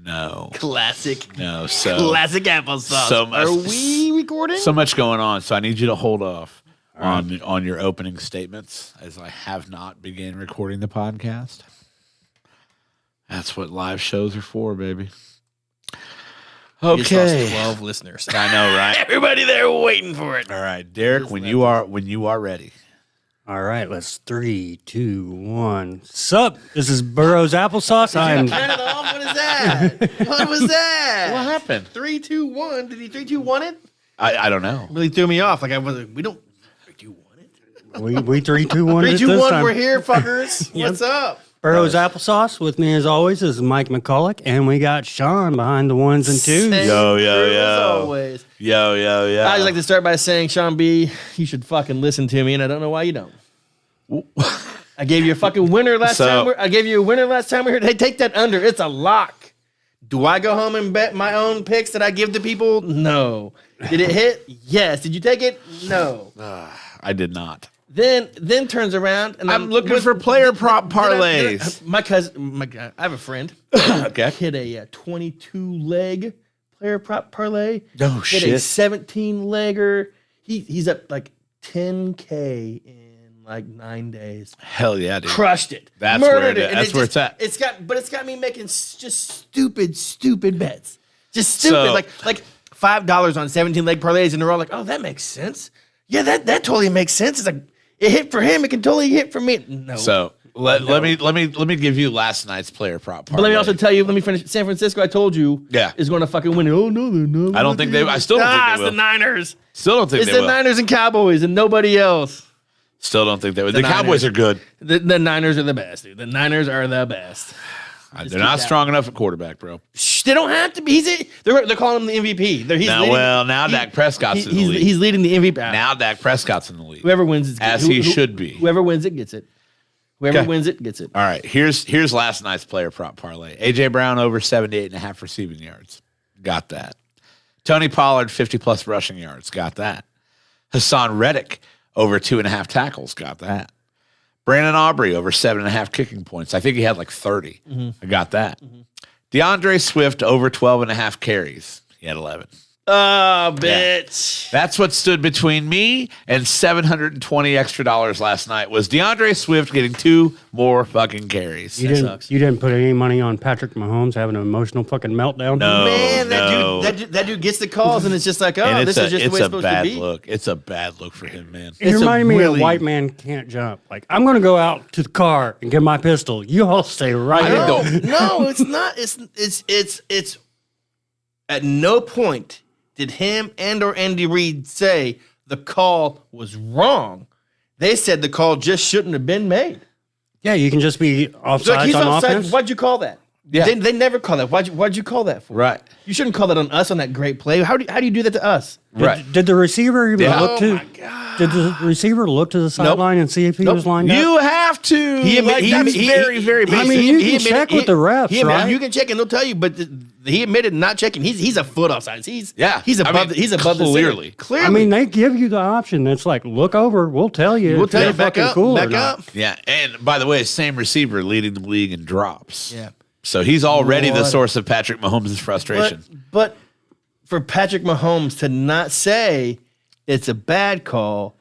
No. Classic. No. So classic applesauce. Are we recording? So much going on. So I need you to hold off on your opening statements, as I have not begun recording the podcast. That's what live shows are for, baby. You just lost Okay. 12 listeners. I know, right? Everybody there waiting for it. All right, Derek, when you are ready. All right, let's 3, 2, 1. Sup? This is Boroughs Applesauce. I'm Turn it off. What is that? What was that? What happened? 3, 2, 1. Did he 3, 2, 1 it? I don't know. Really threw me off. Like I was. We don't. 3, 2, 1 it. we 3, 2, 1. 3, it 2, this 1. time. We're here, fuckers. What's up? Boroughs Applesauce. With me as always is Mike McCulloch, and we got Sean behind the ones and twos. Same Yo, yo, crew yo. As always. Yo. I just like to start by saying, Sean B, you should fucking listen to me, and I don't know why you don't. I gave you a fucking winner last time. I gave you a winner last time we heard. Hey, take that under. It's a lock. Do I go home and bet my own picks that I give to people? No. Did it hit? Yes. Did you take it? No. I did not. Then turns around and I'm looking for player prop parlays. My cousin, I have a friend. Okay. Hit a 22-leg player prop parlay. Oh, Hit shit. a 17-legger. He's up like 10K in like 9 days. Hell yeah, dude. Crushed it. That's Murdered where it. And that's where it's at. It's got me making just stupid bets. Just stupid. So- like $5 on 17-leg parlays, and they're all like, "Oh, that makes sense. Yeah, that totally makes sense." It's like it hit for him. It can totally hit for me. No. So let me give you last night's player prop parlay. But let me also tell you. Let me finish. San Francisco, I told you, Yeah. is going to fucking win it. Oh no, they're not. I don't think they. I still don't think it's they will. the Niners. Still don't think It's they the will. Niners and Cowboys and nobody else. Still don't think they will. The Niners. Cowboys are good. The Niners are the best, dude. The Niners are the best. They're not strong enough at quarterback, bro. Shh, they don't have to be. They're calling him the MVP. Now Dak Prescott's in the league. He's leading the MVP. Now Dak Prescott's in the league. Whoever wins it, As he should be. Whoever wins it gets it. Whoever Okay. wins it gets it. All right, here's last night's player prop parlay. A.J. Brown over 78.5 receiving yards. Got that. Tony Pollard, 50-plus rushing yards. Got that. Hassan Reddick over 2.5 tackles. Got that. Brandon Aubrey over 7.5 kicking points. I think he had like 30. I got that. DeAndre Swift over 12.5 carries. He had 11. Oh, bitch. That's what stood between me and $720 extra last night was DeAndre Swift getting 2 more fucking carries. You didn't put any money on Patrick Mahomes having an emotional fucking meltdown. No. Man, no. that dude gets the calls, and it's just like, oh, And this is just the way it's supposed to be. look. It's a bad look for him, man. It It's a reminded me really- of White Man Can't Jump. Like, I'm going to go out to the car and get my pistol. You all stay right I here. think No, it's not. It's at no point did him and or Andy Reid say the call was wrong. They said the call just shouldn't have been made. Yeah, you can just be So like, offsides he's on offside. offense. Why'd you call that? Yeah. They never call that. Why'd you call that for? Right. You shouldn't call that on us on that great play. How do you do that to us? Right. Did the receiver even Yeah. look to? Oh my God. Did the receiver look to the sideline and see if he was lined up? You have to. That's very, very basic. I mean, you can check with the refs, right? You can check and they'll tell you, but he admitted not checking. He's a foot offside. He's above the clearly. center. Clearly. I mean, they give you the option. It's like, look over. We'll tell you. we'll if tell you you're back fucking up, cool or back not. up. Yeah. And by the way, same receiver leading the league in drops. Yeah. So he's already the What? source of Patrick Mahomes' frustration. But for Patrick Mahomes to not say it's a bad call,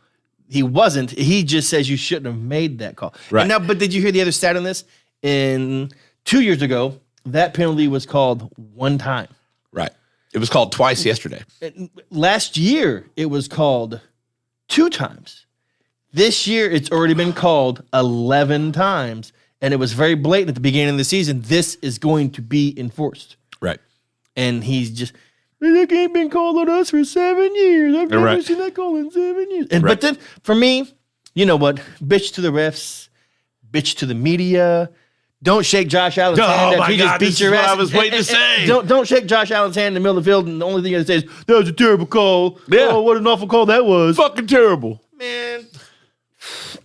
he wasn't. He just says you shouldn't have made that call. Right. And now, but did you hear the other stat on this? In 2 years ago, that penalty was called one time. Right. It was called twice yesterday. Last year, it was called 2 times. This year, it's already been called 11 times. And it was very blatant at the beginning of the season. This is going to be enforced. Right. And he's just, that ain't been called on us for 7 years. I've never Right. seen that call in 7 years. And Right. But then, for me, you know what? Bitch to the refs, bitch to the media. Don't shake Josh Allen's hand after he just beat your what ass. I was waiting to say. Don't shake Josh Allen's hand in the middle of the field, and the only thing you say is, that was a terrible call. Yeah. Oh, what an awful call that was. Fucking terrible. Man,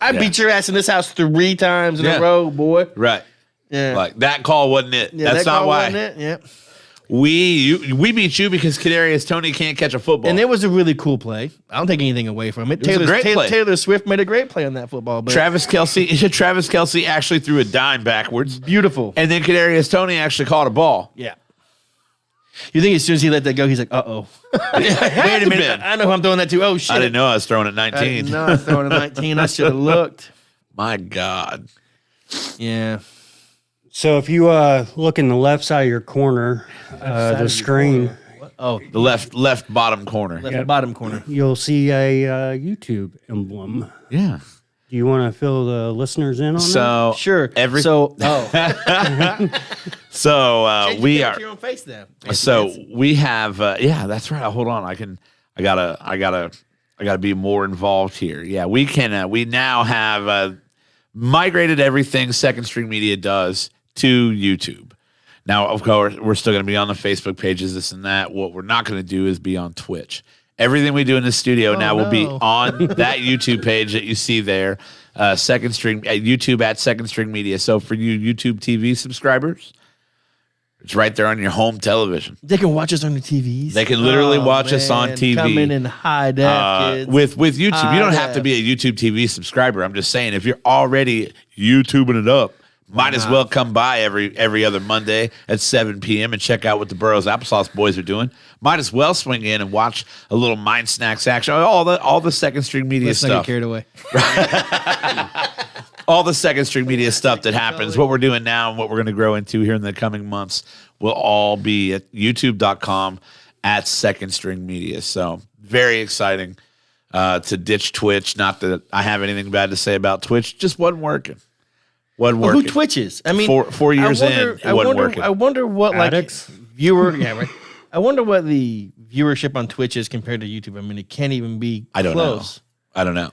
I beat your ass in this house 3 times in Yeah. a row, boy. Right. Yeah. Like that call wasn't it. Yeah, That's that not call why. wasn't it? Yeah. We beat you because Kadarius Toney can't catch a football. And it was a really cool play. I don't take anything away from it. was a great play. Taylor Swift made a great play on that football. But Travis Kelce actually threw a dime backwards. beautiful. And then Kadarius Toney actually caught a ball. Yeah. You think as soon as he let that go, he's like, "Uh-oh." Wait a minute. I know who I'm throwing that to. Oh, shit. I didn't know I was throwing at 19. No, I was throwing at 19. I should have looked. My God. Yeah. So if you look in the left side of your corner, the screen, Oh, The left bottom corner. left bottom corner. you'll see a YouTube emblem. Yeah. Do you want to fill the listeners in on that? So Sure. Every So, we are. your own face then. So we have. Yeah, that's right. Hold on. I gotta be more involved here. Yeah, we can. We now have migrated everything Second String Media does to YouTube. Now, of course, we're still going to be on the Facebook pages, this and that. What we're not going to do is be on Twitch. Everything we do in the studio now will be on that YouTube page that you see there, Second String YouTube at Second String Media. So for you YouTube TV subscribers, it's right there on your home television. They can watch us on the TVs. They can literally watch us on TV. Coming in high def, kids. With YouTube. You don't have to be a YouTube TV subscriber. I'm just saying, if you're already YouTubing it up, might as well come by every other Monday at 7 p.m. and check out what the Boroughs Applesauce boys are doing. Might as well swing in and watch a little Mind Snacks action. All the Second String Media Let's not stuff. get carried away. All the Second String Media stuff that happens, what we're doing now and what we're going to grow into here in the coming months will all be at youtube.com at Second String Media. So very exciting to ditch Twitch. Not that I have anything bad to say about Twitch. Just wasn't working. Who twitches? I mean, 4 years in, it wasn't working. I wonder what Addicts? viewer. Yeah, right. I wonder what the viewership on Twitch is compared to YouTube. I mean, it can't even be I don't close. know. I don't know.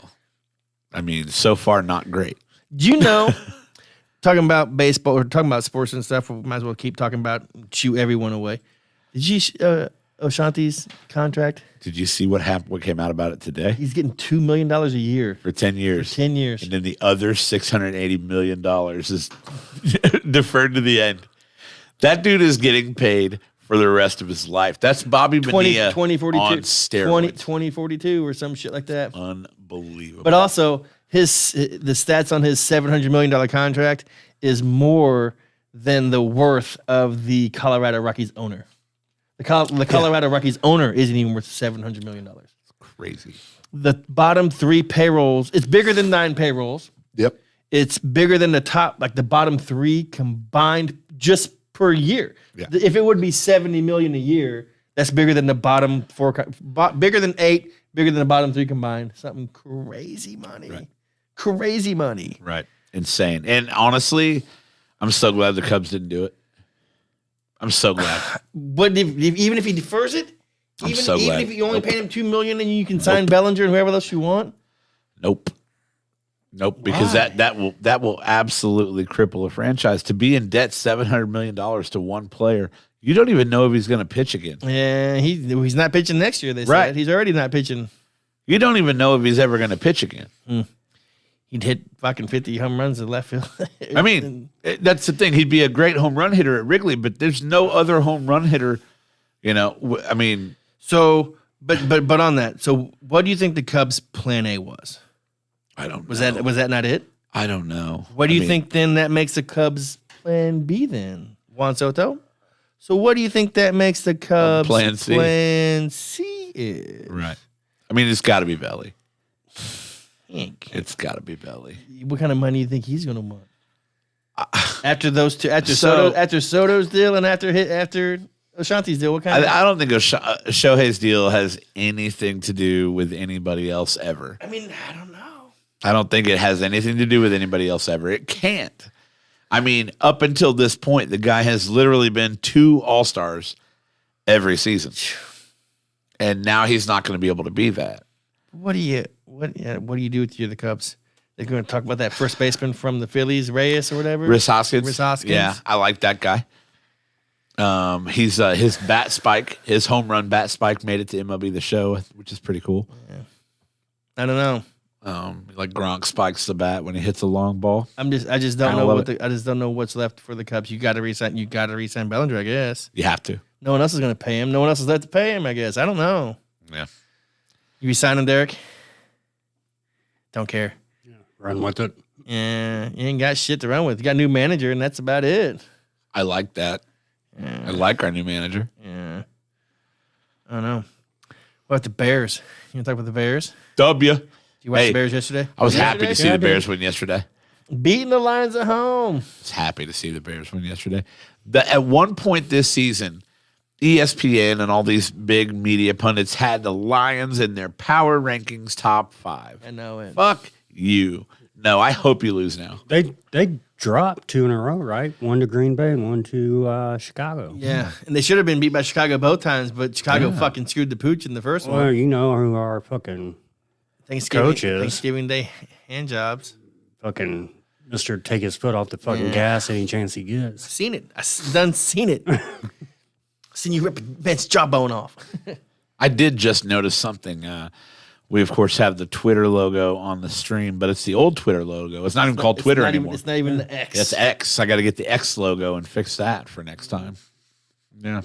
I mean, so far, not great. Do you know? Talking about baseball or talking about sports and stuff, we might as well keep talking about shoo everyone away. Did you Ashanti's contract? Did you see what happened? What came out about it today? He's getting $2 million a year For 10 years. 10 years. And then the other $680 million is deferred to the end. That dude is getting paid for the rest of his life. That's Bobby Bonilla 2042 on steroids. 2042 or some shit like that. Unbelievable. But also, the stats on his $700 million contract is more than the worth of the Colorado Rockies owner. The Colorado Rockies owner isn't even worth $700 million. Crazy. The bottom 3 payrolls, it's bigger than 9 payrolls. Yep. It's bigger than the bottom 3 combined just per year. Yeah. If it would be $70 million a year, that's bigger than the bottom 4, bigger than 8, bigger than the bottom 3 combined. Something crazy money. Right. Crazy money. Right. Insane. And honestly, I'm so glad the Cubs didn't do it. I'm so glad. But even if he defers it, I'm even so glad. if you only paid him $2 million and you can sign Bellinger and whoever else you want. Nope. Because Why? that will absolutely cripple a franchise. To be in debt $700 million to one player, you don't even know if he's going to pitch again. Yeah, he's not pitching next year. They said Right. he's already not pitching. You don't even know if he's ever going to pitch again. He'd hit fucking 50 home runs in left field. I mean, that's the thing. He'd be a great home run hitter at Wrigley, but there's no other home run hitter. I mean, so but on that. So what do you think the Cubs' plan A was? I don't know. Was that not it? I don't know. What do you think then that makes the Cubs' plan B then? Juan Soto? So what do you think that makes the Cubs' plan C. Plan C is? Right. I mean, it's got to be Belly. He ain't care. It's got to be Belly. What kind of money do you think he's going to want? After those two, after So- Soto's deal and after Ashanti's deal, what kind of? I don't think Shohei's deal has anything to do with anybody else ever. I mean, I don't know. I don't think it has anything to do with anybody else ever. It can't. I mean, up until this point, the guy has literally been 2 All-Stars every season. And now he's not going to be able to be that. What do you do with the Cubs? They're going to talk about that first baseman from the Phillies, Reyes or whatever. Rhys Hoskins. Rhys Hoskins. Yeah, I like that guy. He's his bat spike, his home run bat spike made it to MLB The Show, which is pretty cool. I don't know. Like Gronk spikes the bat when he hits a long ball. I just don't I know love I just don't know what's left for the Cubs. You got to resign Bellinger, I guess. You have to. No one else is going to pay him. No one else is left to pay him, I guess. I don't know. Yeah. You resign him, Derek? Don't care. Run with it. Yeah, you ain't got shit to run with. You got a new manager, and that's about it. I like that. Yeah. I like our new manager. Yeah. I don't know. What about the Bears? You want to talk about the Bears? W. Did you watch the Bears yesterday? I was happy to see Yeah, I the Bears did. win yesterday. Beating the Lions at home. I was happy to see the Bears win yesterday. At one point this season, ESPN and all these big media pundits had the Lions in their power rankings top 5. I know it. Fuck you. No, I hope you lose now. They dropped 2 in a row, right? 1 to Green Bay and 1 to Chicago. Yeah, and they should have been beat by Chicago both times, but Chicago fucking screwed the pooch in the first Well, one. you know who our fucking coaches. Thanksgiving Day hand jobs. fucking Mr. Take his foot off the fucking gas any chance he gets. Seen it. Done seen it. Seen you rip a man's jawbone off. I did just notice something. We, of course, have the Twitter logo on the stream, but it's the old Twitter logo. It's not even called Twitter anymore. It's not even the X. It's X. I got to get the X logo and fix that for next time. Yeah.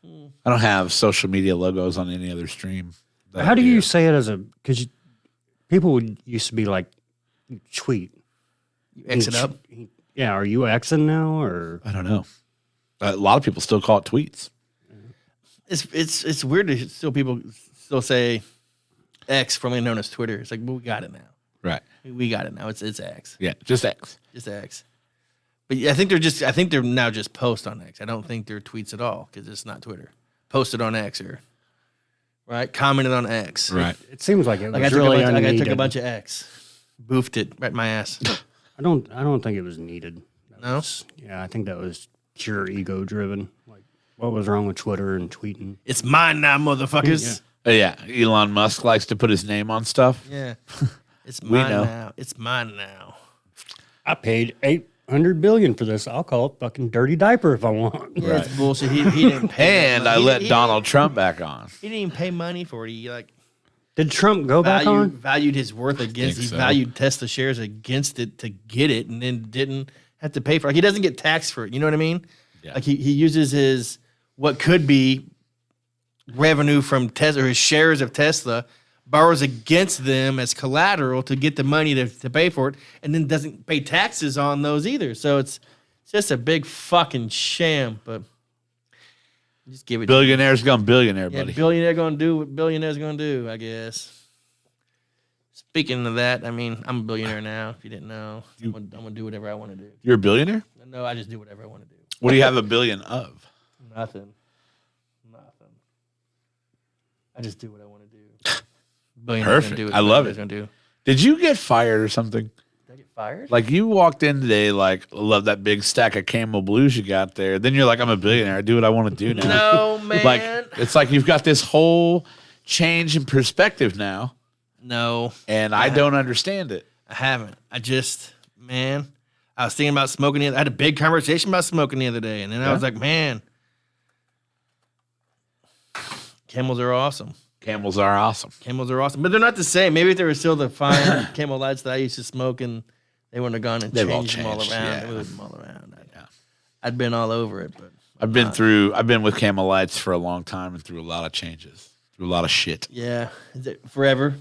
I don't have social media logos on any other stream. How do you say it as a? Because people would used to be like, tweet. You X it up. Yeah, are you Xing now or? I don't know. A lot of people still call it tweets. It's weird to people still say X, formerly known as Twitter. It's like, well, we got it now. Right. We got it now. It's X. Yeah, just X. Just X. But yeah, I think they're now just post on X. I don't think they're tweets at all because it's not Twitter. Posted on X or right, commented on X. Right. It seems like it was Like I took really a bunch, like I unneeded. took a bunch of X, boofed it right in my ass. I don't think it was needed. No? Yeah, I think that was pure ego driven. Like, what was wrong with Twitter and tweeting? It's mine now, motherfuckers. Yeah, Elon Musk likes to put his name on stuff. Yeah, it's mine know. now. It's mine now. I paid $800 billion for this. I'll call it fucking dirty diaper if I want. Yeah, it's bullshit. He didn't pay. And that I money. let He Donald Trump back on. He didn't even pay money for it. He Did Trump go back on? valued his worth against. He so. valued Tesla shares against it to get it, and then didn't have to pay for it. Like, he doesn't get taxed for it. You know what I mean? Yeah. Like he uses his what could be revenue from Tesla or his shares of Tesla, borrows against them as collateral to get the money to pay for it, and then doesn't pay taxes on those either. So it's just a big fucking sham. But just give it. Billionaire's gone billionaire, Yeah, buddy. billionaire gonna do what billionaire's gonna do, I guess. Speaking of that, I mean, I'm a billionaire now. If you didn't know, I'm gonna do whatever I want to do. You're a billionaire? No, I just do whatever I want to do. What do you have $1 billion of? Nothing. I just do what I want to do. Billionaire's Perfect. gonna do what I love it. billionaire's Gonna do. Did you get fired or something? Did I get fired? Like you walked in today, like, love that big stack of Camel Blues you got there. Then you're like, I'm a billionaire. I do what I want to do now. No, man. Like it's like you've got this whole change in perspective now, no, and I don't understand it. I haven't. I just, man, I was thinking about smoking. I had a big conversation about smoking the other day, and then I was like, man, Camels are awesome. Camels are awesome. Camels are awesome, but they're not the same. Maybe if they were still the fine Camel Lights that I used to smoke, and they wouldn't have gone and They've all changed them all changed, around. yeah. They moved them all around. I'd been all over it, but I've been with Camel Lights for a long time and through a lot of changes, through a lot of shit. yeah, is it forever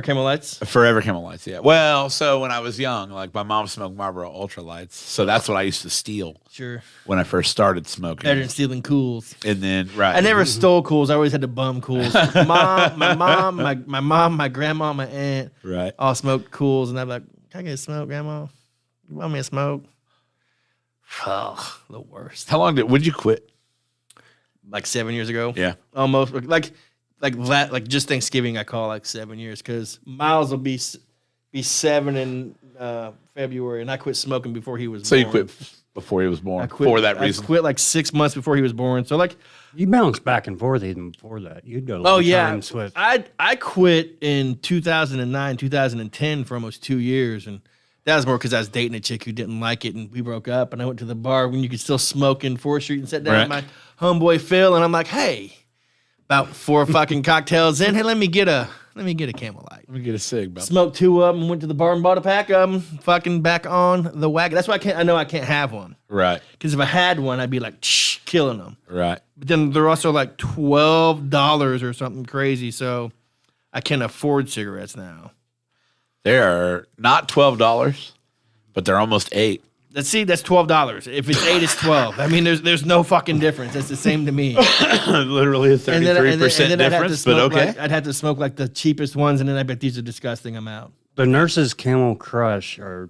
Camel Lights? Forever Camel Lights, yeah. Well, so when I was young, like my mom smoked Marlboro Ultra Lights, so that's what I used to steal Sure, when I first started smoking. better than stealing Cools. And then I never stole Cools. I always had to bum Cools. My mom, my grandma, my aunt, Right. all smoked Cools, and I'm like, "Can I get a smoke, Grandma? You want me to smoke?" Oh, the worst. How long would you quit? Like 7 years ago. Yeah. Almost like just Thanksgiving. I call like 7 years because Miles will be 7 in February, and I quit smoking before he was. So born. you quit before he was born I quit for that reason. I quit like 6 months before he was born. So like, You bounced back and forth even before that. You'd go. oh yeah, times with. I quit in 2009, 2010 for almost 2 years, and that was more because I was dating a chick who didn't like it, and we broke up. And I went to the bar when you could still smoke in 4th Street and sat down with Right. my homeboy Phil, and I'm like, hey, about 4 fucking cocktails in, hey, let me get a Camel Light. Let me get a cig, bro. Smoked 2 of them, went to the bar and bought a pack of them. Fucking back on the wagon. That's why I know I can't have one. Right. Because if I had one, I'd be like killing them. Right. But then they're also like $12 or something crazy, so I can't afford cigarettes now. They are not $12, but they're almost $8. That's $12. If it's 8, it's 12. I mean, there's no fucking difference. It's the same to me. Literally a 33% difference, but okay. I'd have to smoke like the cheapest ones, and then I bet these are disgusting. I'm out. The Nurse's Camel Crush are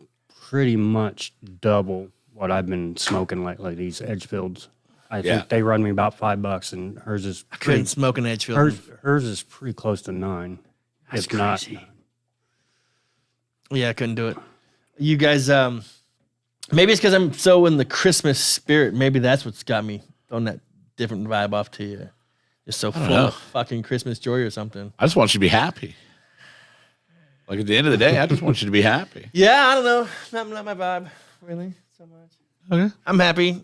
pretty much double what I've been smoking lately. These Edgefields, I think they run me about $5, and hers is. I couldn't smoke an Edgefield. Hers is pretty close to $9. That's if not. crazy. Yeah, I couldn't do it. You guys, maybe it's because I'm so in the Christmas spirit. Maybe that's what's got me on that different vibe off to you. Just so full of fucking Christmas joy or something. I just want you to be happy. Like at the end of the day, I just want you to be happy. Yeah, I don't know. Not my vibe, really, so much. Okay. I'm happy.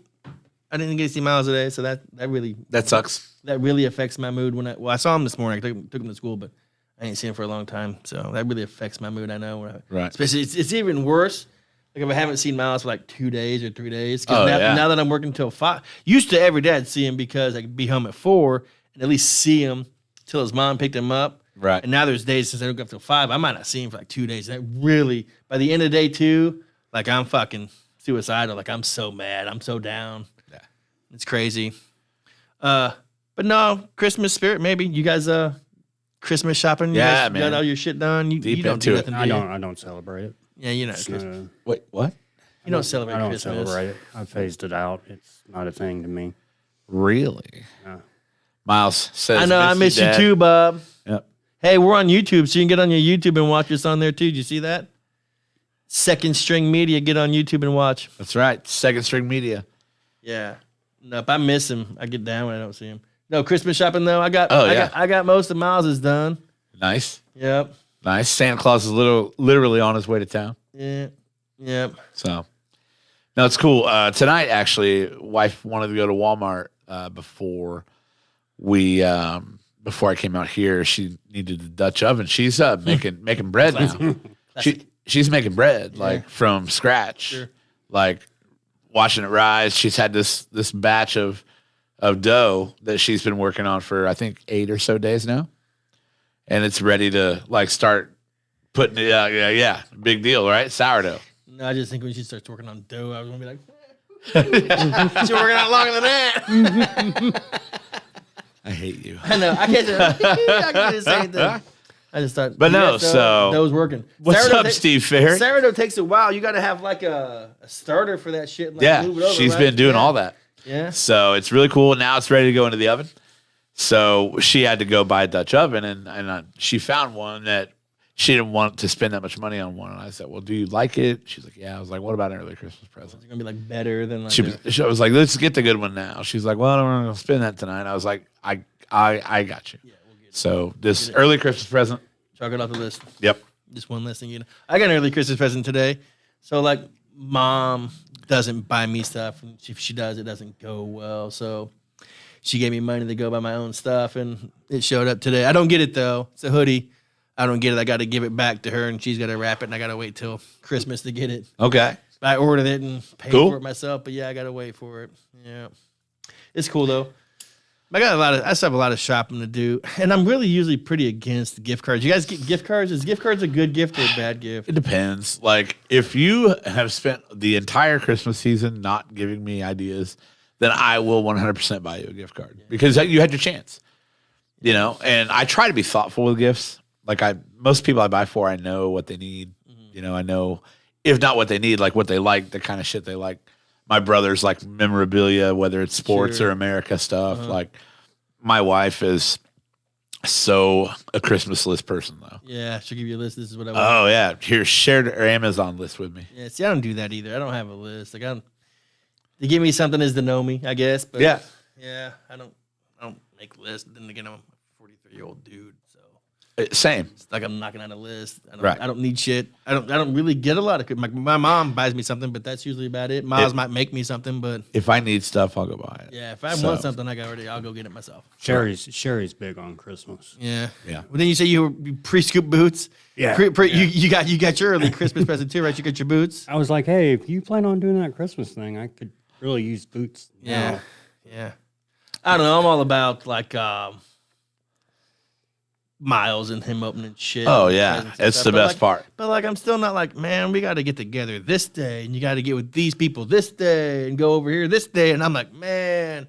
I didn't get to see Miles today, so that really sucks. That really affects my mood I saw him this morning. I took him to school, but I ain't seen him for a long time, so that really affects my mood. I know, right? Especially it's even worse. Like if I haven't seen Miles for like 2 days or 3 days, because now that I'm working till 5, used to every day I'd see him because I could be home at 4 and at least see him till his mom picked him up. Right. And now there's days since I don't go up till 5, I might not see him for like 2 days. That really, by the end of day 2, like I'm fucking suicidal. Like I'm so mad. I'm so down. Yeah. It's crazy. But no, Christmas spirit, maybe. You guys Christmas shopping? You guys man. got all your shit done? You don't do nothing, do you? I don't celebrate it. Yeah, you know Christmas. Wait, what? You don't celebrate I don't Christmas. celebrate it. I phased it out. It's not a thing to me. Really? Yeah. Miles says, I know. I miss you too, Bob. Yep. Hey, we're on YouTube, so you can get on your YouTube and watch us on there too. Did you see that? Second String Media, get on YouTube and watch. That's right. Second String Media. Yeah. Nope, I miss him. I get down when I don't see him. No, Christmas shopping though. I got most of Miles's done. Nice. Yep. Nice. Santa Claus is literally on his way to town. Yeah. Yep. So, no, it's cool. Tonight, actually, wife wanted to go to Walmart before I came out here. She needed the Dutch oven. She's making bread now. She's making bread like from scratch, Sure. like watching it rise. She's had this batch of dough that she's been working on for I think 8 or so days now, and it's ready to like start putting it. Yeah, big deal, right? Sourdough. No, I just think when she starts working on dough, I was gonna be like, she's working out longer than that. I hate you. I know. I can't say anything. I just thought. But no, so that was working. What's sourdough up, Steve Fair? Sourdough takes a while. You got to have like a starter for that shit. And, like, move it over, she's right? been doing all that. Yeah. So it's really cool. Now it's ready to go into the oven. So she had to go buy a Dutch oven, and she found one that she didn't want to spend that much money on one. And I said, well, do you like it? She's like, yeah. I was like, what about an early Christmas present? It's going to be like better than like she was like, let's get the good one now. She's like, well, I don't want to spend that tonight. I was like, I got you. Yeah, we'll get it. So this early Christmas present. Chalk it off the list. Yep. Just one less thing, you know. I got an early Christmas present today. So like mom doesn't buy me stuff, and if she does, it doesn't go well. So she gave me money to go buy my own stuff, and it showed up today. I don't get it though. It's a hoodie. I don't get it. I got to give it back to her, and she's got to wrap it, and I got to wait till Christmas to get it. Okay. I ordered it and paid for it myself, but yeah, I got to wait for it. Yeah, it's cool though. I still have a lot of shopping to do, and I'm really usually pretty against gift cards. You guys get gift cards? Is gift cards a good gift or a bad gift? It depends. Like if you have spent the entire Christmas season not giving me ideas, then I will 100% buy you a gift card because you had your chance. You know, and I try to be thoughtful with gifts. Like most people I buy for, I know what they need. Mm-hmm. You know, I know if not what they need, like what they like, the kind of shit they like. My brothers like memorabilia, whether it's sports or America stuff. Uh-huh. Like my wife is so a Christmas list person though. Yeah, she'll give you a list. This is what I want. Oh yeah, here share her Amazon list with me. Yeah, see, I don't do that either. I don't have a list. Like they give me something as to know me, I guess. But yeah, I don't make lists. Then again, I'm a 43-year-old dude, so. Same. It's like I'm knocking out a list. I don't need shit. I don't really get a lot of. My mom buys me something, but that's usually about it. Miles might make me something, but if I need stuff, I'll go buy it. Yeah, if I want something, I'll go get it myself. Sherry's big on Christmas. Yeah. Yeah. Well, then you say you pre-scoop boots. Yeah. You got your early Christmas present too, right? You got your boots. I was like, hey, if you plan on doing that Christmas thing, I could really use boots. Yeah. Now. Yeah. I don't know. I'm all about like. Miles and him opening shit. Oh, yeah. It's the best part. But like, I'm still not like, man, we got to get together this day, and you got to get with these people this day, and go over here this day. And I'm like, man,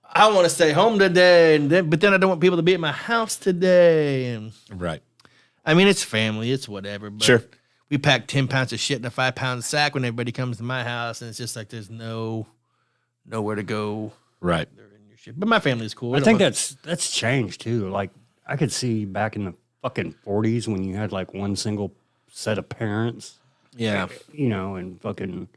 I want to stay home today, but then I don't want people to be at my house today. And Right. I mean, it's family, it's whatever. But Sure. we pack 10 pounds of shit in a 5-pound sack when everybody comes to my house, and it's just like there's nowhere to go. Right. They're in your shit. But my family's cool. I think that's changed too. Like I could see back in the fucking 40s when you had like one single set of parents. Yeah. You know, and fucking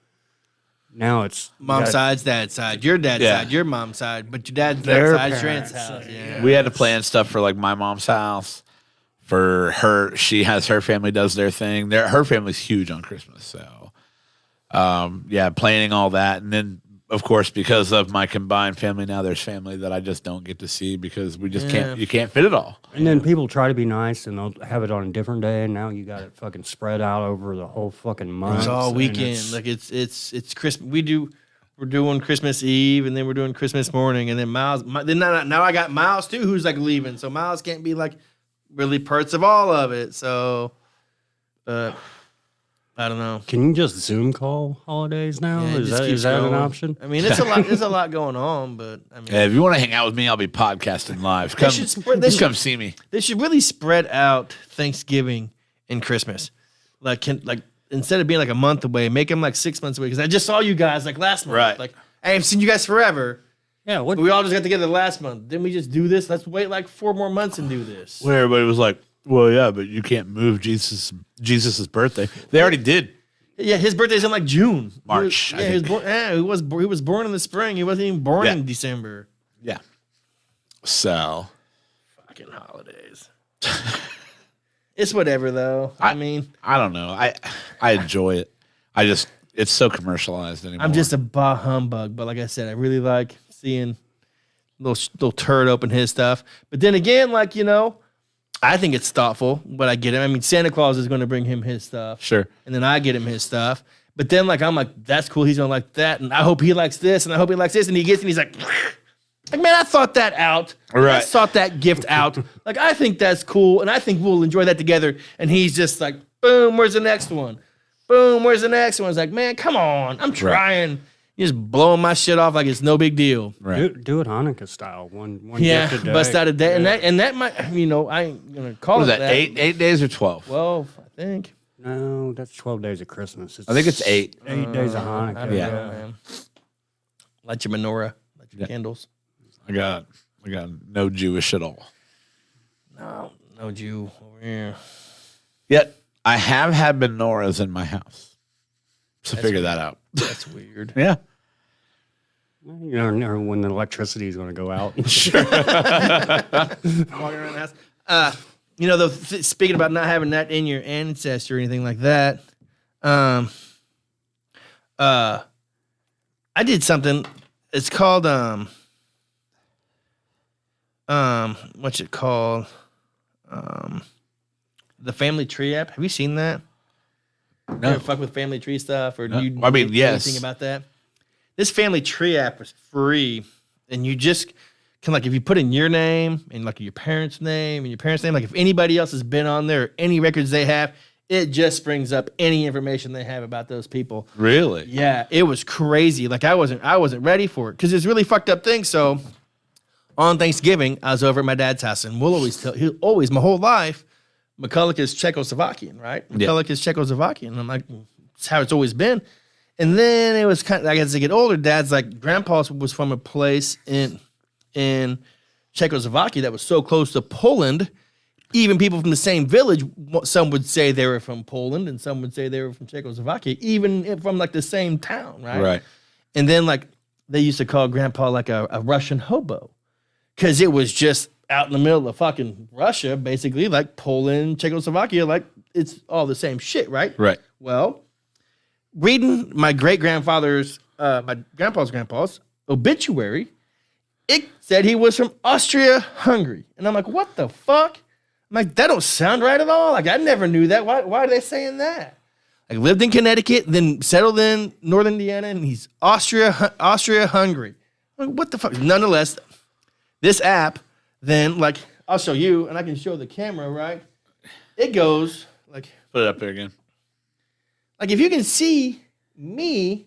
now it's Mom's side's dad's side, your dad's side, your mom's side, but your dad's Their side's Trent's parents, house. Yeah. We had to plan stuff for like my mom's house. For her, she has her family does their thing. Her family's huge on Christmas, so planning all that, and then of course because of my combined family now, there's family that I just don't get to see because we just can't. You can't fit it all. And then people try to be nice and they'll have it on a different day, and now you got it fucking spread out over the whole fucking month. It's all and weekend. Like it's Christmas. We're doing Christmas Eve, and then we're doing Christmas morning, and then Miles. Now I got Miles too, who's like leaving, so Miles can't be like really parts of all of it. So, but I don't know. Can you just Zoom call holidays now? Yeah, Is that an option? I mean, it's a lot. There's a lot going on, but I mean, Yeah, if you want to hang out with me, I'll be podcasting live. Come see me. They should really spread out Thanksgiving and Christmas. Like instead of being like a month away, make them like 6 months away. Because I just saw you guys like last month. Right. Like I haven't seen you guys forever. Yeah. But we all just got together last month. Didn't we just do this? Let's wait like 4 more months and do this. Where everybody was like, "Well, yeah, but you can't move Jesus's birthday." They already did. Yeah, his birthday's in like June, March, He I was think. born. Yeah, he was born in the spring. He wasn't even born in December. Yeah. So Fucking holidays. It's whatever though. I mean, I don't know. I enjoy it. It's so commercialized anymore. I'm just a bah humbug, but like I said, I really like seeing little turd open his stuff. But then again, like, you know, I think it's thoughtful, but I get it. I mean, Santa Claus is going to bring him his stuff. Sure. And then I get him his stuff. But then, like, I'm like, that's cool. He's going to like that. And I hope he likes this. And I hope he likes this. And he gets it. And he's like, man, I thought that out. Right. I thought that gift out. Like, I think that's cool. And I think we'll enjoy that together. And he's just like, boom, where's the next one? Boom, where's the next one? It's like, man, come on. I'm trying. You're just blowing my shit off like it's no big deal. right. Do it Hanukkah style. One Yeah, gift a day. bust out a day. And that might, you know, I ain't going to call What is it that? 8 days or 12? 12, I think. No, that's 12 days of Christmas. I think it's 8. 8 days of I Hanukkah. don't Yeah. know, man. Light your menorah. Light your candles. I got no Jewish at all. No Jew over here. Yet I have had menorahs in my house. So figure that out. That's weird. Yeah. You never know when the electricity is going to go out. Walking around the house. You know, though, speaking about not having that in your ancestry or anything like that, I did something. It's called what's it called? The Family Tree app. Have you seen that? You ever fuck with Family Tree stuff, or do you? I mean, know yes. anything about that? This Family Tree app is free, and you just can, like, if you put in your name and like your parents' name and your parents' name, like if anybody else has been on there, or any records they have, it just brings up any information they have about those people. Really? Yeah, it was crazy. Like I wasn't ready for it because it's really fucked up thing. So on Thanksgiving, I was over at my dad's house, and he'll always my whole life, McCulloch is Czechoslovakian, right? McCulloch is Czechoslovakian. And I'm like, it's how it's always been. And then it was kind of, like, as I get older, Dad's like, Grandpa was from a place in Czechoslovakia that was so close to Poland. Even people from the same village, some would say they were from Poland, and some would say they were from Czechoslovakia, even from like the same town, right? Right. And then like they used to call Grandpa like a Russian hobo, because it was just out in the middle of fucking Russia, basically, like Poland, Czechoslovakia, like it's all the same shit, right? Right. Well, reading my great-grandfather's, my grandpa's obituary, it said he was from Austria-Hungary. And I'm like, what the fuck? I'm like, that don't sound right at all. Like, I never knew that. Why are they saying that? Like, lived in Connecticut, then settled in northern Indiana, and he's Austria-Hungary. I'm like, what the fuck? Nonetheless, this app, then, like, I'll show you, and I can show the camera, right? It goes like... Put it up there again. Like, if you can see me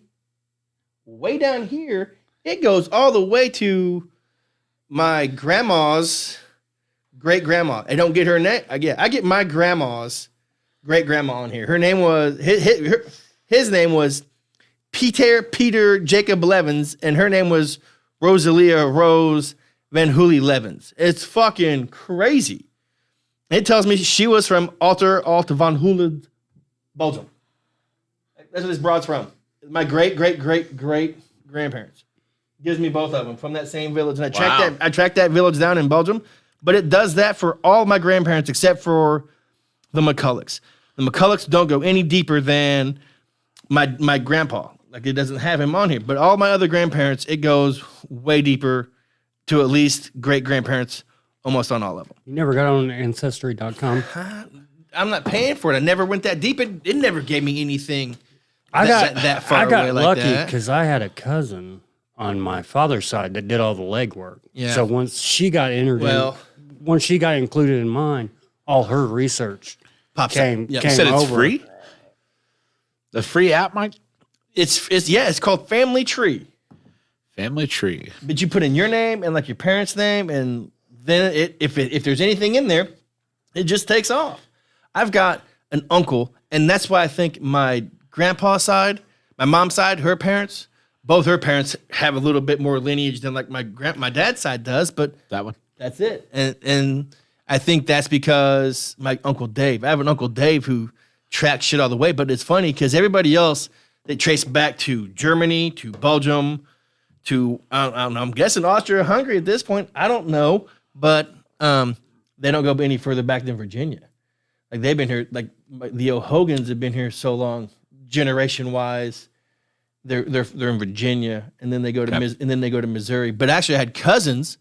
way down here, it goes all the way to my grandma's great-grandma. I don't get her name. I get my grandma's great-grandma on here. Her name was... His name was Peter Jacob Levens, and her name was Rosalia Rose Van Hooley Levens. It's fucking crazy. It tells me she was from Alter Van Hooley, Belgium. That's where this broad's from. My great-great-great-great-grandparents. Gives me both of them from that same village. And I tracked that village down in Belgium, but it does that for all my grandparents except for the McCullochs. The McCullochs don't go any deeper than my grandpa. Like, it doesn't have him on here. But all my other grandparents, it goes way deeper to at least great-grandparents, almost on all of them. You never got on Ancestry.com? I'm not paying for it. I never went that deep. It never gave me anything I got away like lucky that. because I had a cousin on my father's side that did all the legwork. Yeah. So once she got once she got included in mine, all her research came You said it's over. free? The free app, Mike? It's called Family Tree. Family Tree. But you put in your name and like your parents' name, and then if there's anything in there, it just takes off. I've got an uncle, and that's why I think my grandpa's side, my mom's side, both her parents have a little bit more lineage than like my dad's side does, but That one? that's it. And I think that's because my Uncle Dave, I have an Uncle Dave who tracks shit all the way, but it's funny because everybody else, they trace back to Germany, to Belgium, to, I don't know, I'm guessing Austria-Hungary at this point. I don't know, but they don't go any further back than Virginia. Like, they've been here, like the O'Hogans have been here so long, generation-wise. They're in Virginia, and then they go to Missouri. But actually, I had cousins,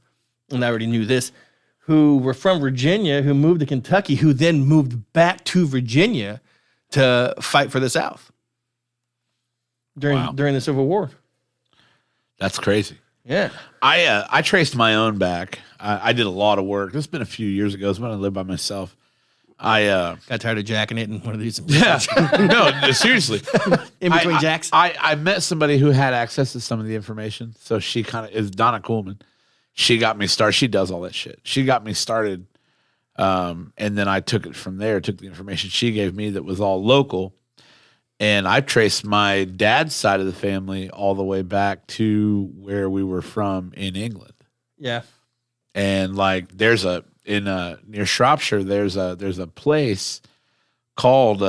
and I already knew this, who were from Virginia, who moved to Kentucky, who then moved back to Virginia to fight for the South during the Civil War. That's crazy. Yeah. I traced my own back. I did a lot of work. This has been a few years ago. It's when I lived by myself. I got tired of jacking it and wanted to do some no, seriously. in between jacks. I met somebody who had access to some of the information. So she kind of is Donna Coolman. She got me started. She does all that shit. She got me started. And then I took it from there, took the information she gave me that was all local. And I traced my dad's side of the family all the way back to where we were from in England. Yeah. And like near Shropshire, there's a place called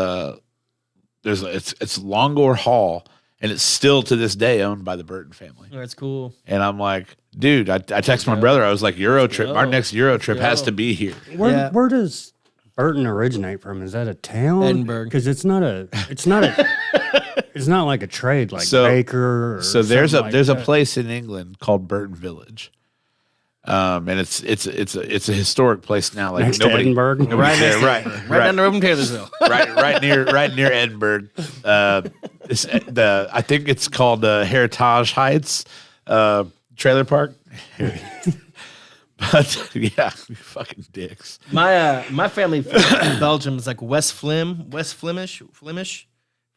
it's Longore Hall, and it's still to this day owned by the Burton family. Oh, that's cool. And I'm like, dude, I texted my brother. I was like, Euro trip. Our next Euro trip has to be here. Where does Burton originate from? Is that a town? Edinburgh. Because it's not like a trade like Baker. Or so there's a that. place in England called Burton Village. And it's a historic place now. Like next to Edinburgh, right down the road from Taylorsville, right near Edinburgh. I think it's called Heritage Heights trailer park. But yeah, you fucking dicks. My family from Belgium is like West Flemish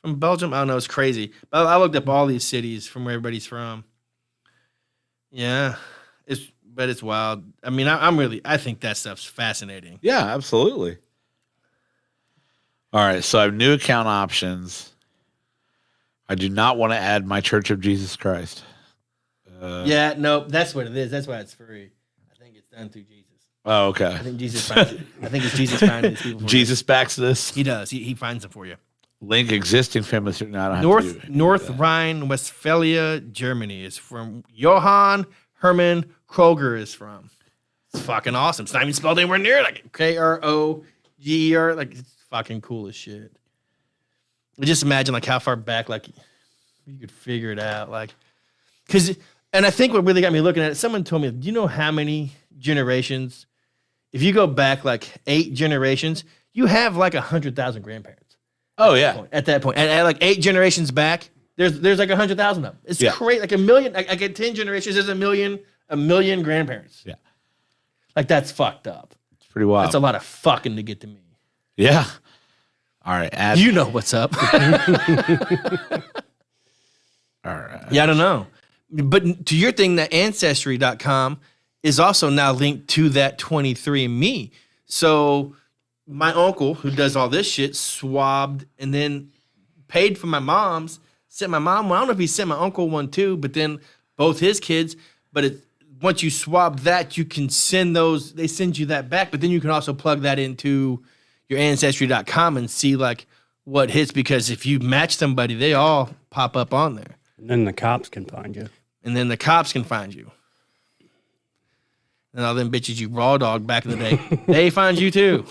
from Belgium. I don't know, it's crazy. But I looked up all these cities from where everybody's from. Yeah, it's wild. I mean, I think that stuff's fascinating. Yeah, absolutely. All right, so I have new account options. I do not want to add my Church of Jesus Christ. Yeah, no, that's what it is. That's why it's free. I think it's done through Jesus. Oh, okay. I think Jesus finds it. I think it's Jesus finding these people for Jesus backs this. He does. He finds them for you. Link existing family. No, I don't have to North Rhine-Westphalia, Germany is from Johann Hermann Kroger is from. It's fucking awesome. It's not even spelled anywhere near like Kroger. Like, it's fucking cool as shit. Just imagine like how far back like you could figure it out. Like, and I think what really got me looking at it, someone told me, do you know how many generations? If you go back like 8 generations, you have like 100,000 grandparents. Oh yeah. At that point, and like 8 generations back, there's like 100,000 of them. It's crazy. Like 1 million. Like at 10 generations, there's a million grandparents. Yeah. Like that's fucked up. pretty wild. That's a lot of fucking to get to me. Yeah. All right. You know what's up. All right. Yeah, I don't know. But to your thing, that Ancestry.com is also now linked to that 23andMe. So my uncle, who does all this shit, swabbed and then paid for my mom's, sent my mom. Well, I don't know if he sent my uncle one too, but then both his kids. But once you swab that, you can send those, they send you that back. But then you can also plug that into your Ancestry.com and see like what hits, because if you match somebody, they all pop up on there. And then the cops can find you. And then the cops can find you. And all them bitches you raw dog back in the day, they find you too.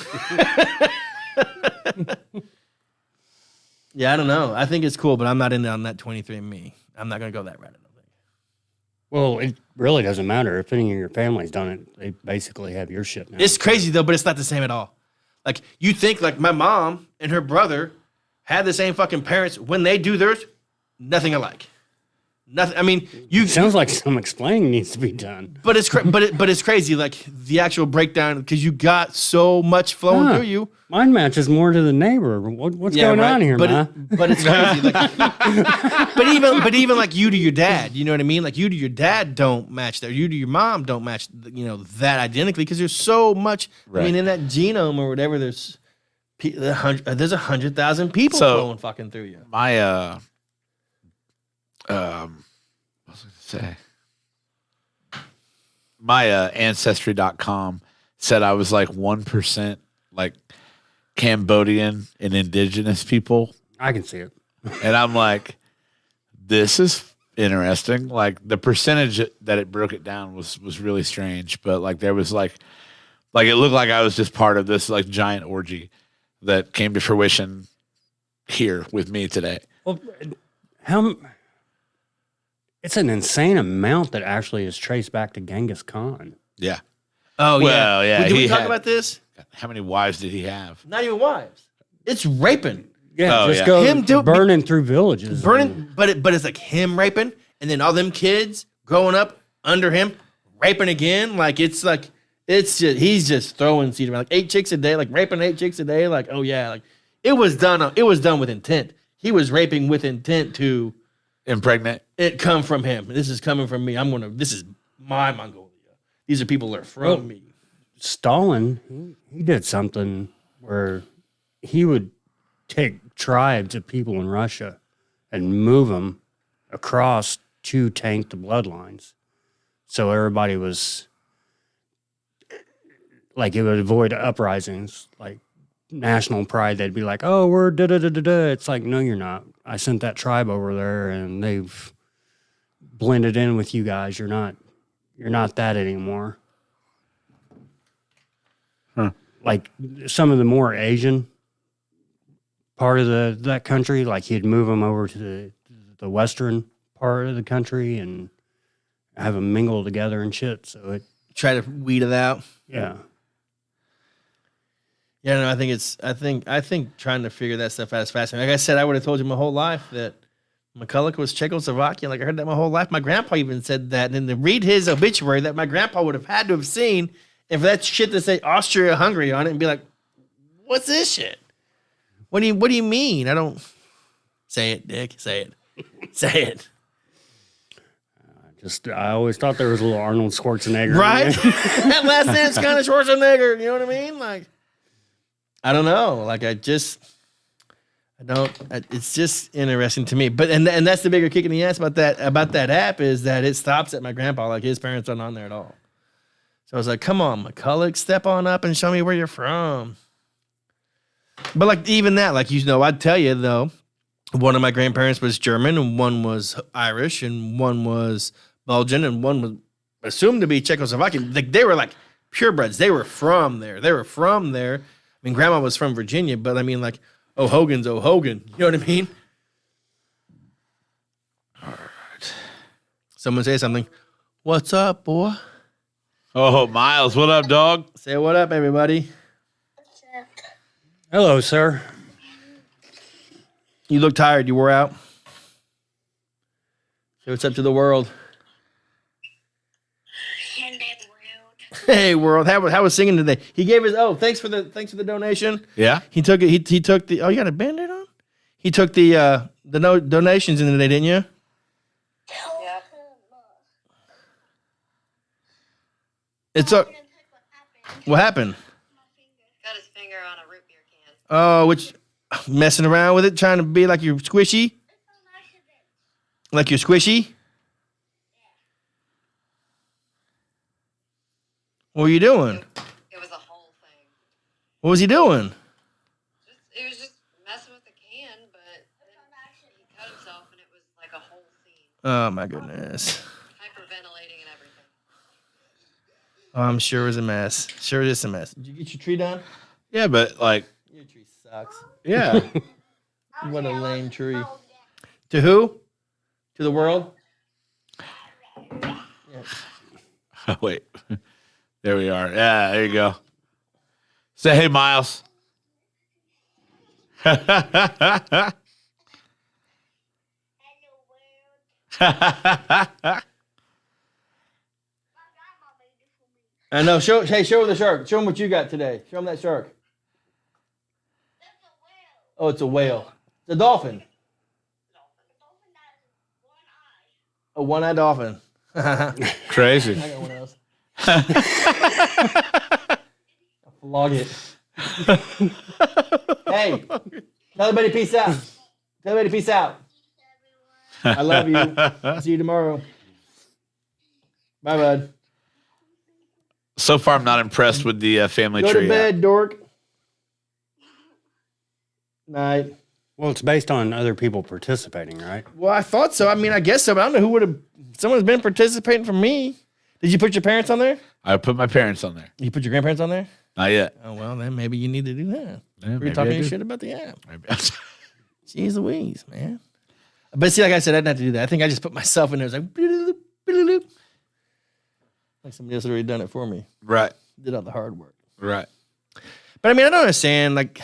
Yeah, I don't know. I think it's cool, but I'm not in on that 23andMe. I'm not going to go that route. I don't think. Well, it really doesn't matter. If any of your family's done it, they basically have your shit now. It's crazy though, but it's not the same at all. Like you think like my mom and her brother had the same fucking parents. When they do theirs, nothing alike. Nothing. I mean, Sounds like some explaining needs to be done. But it's but it's crazy. Like the actual breakdown, because you got so much flowing through you. Mine matches more to the neighbor. What's going on here, but Ma? But it's crazy. Like, but even like you to your dad, you know what I mean? Like you to your dad don't match that. You to your mom don't match, that identically, because there's so much. Right. I mean, in that genome or whatever, there's 100,000 people flowing fucking through you. My what was I going to say? My Ancestry.com said I was like 1% like Cambodian and indigenous people. I can see it. And I'm like, this is interesting. Like the percentage that it broke it down was really strange. But like there was like it looked like I was just part of this like giant orgy that came to fruition here with me today. Well, it's an insane amount that actually is traced back to Genghis Khan. Yeah. Oh, well, yeah. Did we talk about this? How many wives did he have? Not even wives. It's raping. Yeah, just go burning through villages. But it's like him raping, and then all them kids growing up under him raping again. Like it's he's just throwing seed around, like 8 chicks a day, like raping 8 chicks a day. Like, oh yeah, like it was done with intent. He was raping with intent to impregnate. It come from him. This is coming from me. This is my Mongolia. These are people that are from me. Stalin, he did something where he would take tribes of people in Russia and move them across to taint the bloodlines. So everybody was like, it would avoid uprisings, like national pride. They'd be like, oh, we're da-da-da-da-da. It's like, no, you're not. I sent that tribe over there and they've blended in with you guys. You're not that anymore. Huh. Like some of the more Asian part of that country, like he'd move them over to the western part of the country and have them mingle together and shit. So it try to weed it out. Yeah. Yeah, no, I think trying to figure that stuff out is fascinating. Like I said, I would have told you my whole life that McCulloch was Czechoslovakian. Like I heard that my whole life. My grandpa even said that. And then to read his obituary that my grandpa would have had to have seen, and for that shit to say Austria-Hungary on it and be like, what's this shit? What do you mean? I don't say it, Dick. Say it. Say it. I always thought there was a little Arnold Schwarzenegger. Right? That last name's kind of Schwarzenegger. You know what I mean? Like, I don't know. Like, it's just interesting to me. But and that's the bigger kick in the ass about that app is that it stops at my grandpa. Like, his parents aren't on there at all. So I was like, come on, McCulloch, step on up and show me where you're from. But like, even that, like, I'd tell you though, one of my grandparents was German and one was Irish and one was Belgian and one was assumed to be Czechoslovakian. Like, they were like purebreds. They were from there. I mean, grandma was from Virginia, but I mean, like, Hogan's Hogan. You know what I mean? All right. Someone say something. What's up, boy? Oh, Miles, what up, dog? Say what up, everybody. What's up? Hello, sir. You look tired. You wore out. Say what's up to the world. And that's rude. Hey world, how was singing today? He gave his thanks for the donation. Yeah. He took it. He took the you got a band-aid on? He took the donations in today, didn't you? Yep. It's what happened? Got his finger on a root beer can. Oh, which messing around with it, trying to be like you're squishy? Like you're squishy? What were you doing? It was a whole thing. What was he doing? It was just messing with the can, but he cut himself and it was like a whole scene. Oh my goodness. Hyperventilating and everything. Oh, I'm sure it was a mess. Sure it is a mess. Did you get your tree done? Yeah, but like, Your tree sucks. yeah. What a lame tree. To who? To the world? Yeah. Wait. There we are. Yeah, there you go. Say hey, Miles. I know. Show the shark. Show him what you got today. Show him that shark. Oh, it's a whale. It's a dolphin. A one-eyed dolphin. Crazy. I got one else. Vlog it. Hey, tell everybody peace out. Tell everybody peace out. I love you. See you tomorrow. Bye, bud. So far, I'm not impressed with the family Go tree. to bed, dork. Night. Well, it's based on other people participating, right? Well, I thought so. I mean, I guess so, but I don't know who would have. Someone's been participating for me. Did you put your parents on there? I put my parents on there. You put your grandparents on there? Not yet. Oh, well, then maybe you need to do that. Yeah, We're maybe talking I do. shit about the app. Maybe. Jeez Louise, man. But see, like I said, I didn't have to do that. I think I just put myself in there. It was like, bloop, bloop. Like somebody else had already done it for me. Right. Did all the hard work. Right. But I mean, I don't understand. Like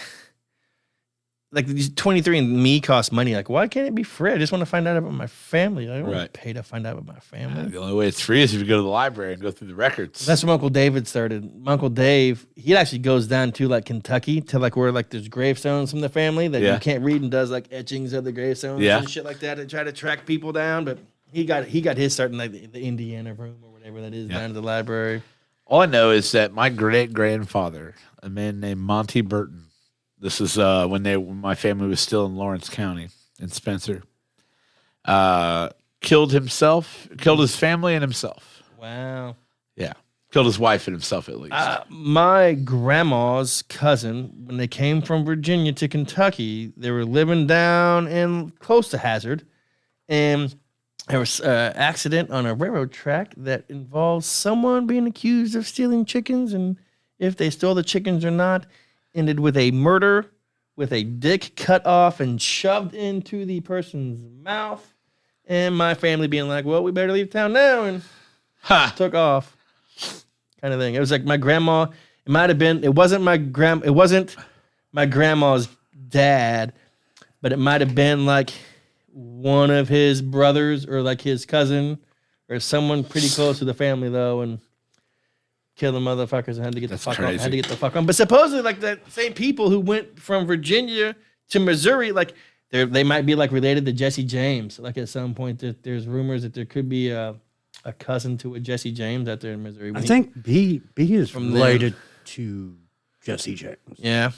these 23andMe cost money. Like, why can't it be free? I just want to find out about my family. I don't want Right. to pay to find out about my family. The only way it's free is if you go to the library and go through the records. That's when Uncle David started. Uncle Dave, he actually goes down to like Kentucky to like where like there's gravestones from the family that Yeah. you can't read and does like etchings of the gravestones Yeah. and shit like that to try to track people down. But he got his start in like the Indiana room or whatever that is Yeah. down at the library. All I know is that my great-grandfather, a man named Monty Burton, this is when my family was still in Lawrence County in Spencer, killed his family and himself. Wow. Yeah. Killed his wife and himself at least. My grandma's cousin, when they came from Virginia to Kentucky, they were living down in close to Hazard, and there was an accident on a railroad track that involves someone being accused of stealing chickens, and if they stole the chickens or not, ended with a murder, with a dick cut off and shoved into the person's mouth, and my family being like, well, we better leave town now, and took off. Kind of thing. It was like my grandma. It might have been. It wasn't my grandma's dad, but it might have been like one of his brothers or like his cousin or someone pretty close to the family though, and killed the motherfuckers and had to get That's the fuck on. crazy. Had to get the fuck on. But supposedly, like the same people who went from Virginia to Missouri, like they might be like related to Jesse James. Like at some point, there's rumors that there could be a cousin to a Jesse James out there in Missouri. I think B is From related to Jesse James Yeah.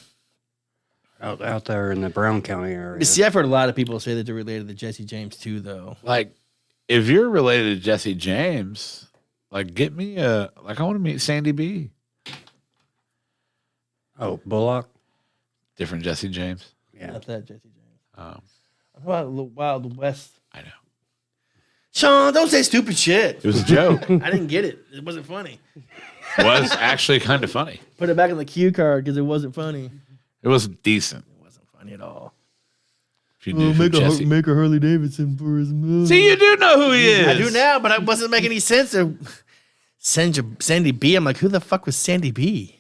out there in the Brown County area. See, I've heard a lot of people say that they're related to Jesse James too, though. Like, if you're related to Jesse James, like, get me I want to meet Sandy B. Oh, Bullock. Different Jesse James. Yeah. Not that Jesse James. Um, What about the Wild West? I know. Sean, don't say stupid shit. It was a joke. I didn't get it. It wasn't funny. Was actually kind of funny. Put it back on the cue card because it wasn't funny. It was decent. It wasn't funny at all. If you knew who Jesse. make a Harley Davidson for his movie. See, you do know who he is. I do now, but it wasn't making any sense. Sandy B. I'm like, who the fuck was Sandy B?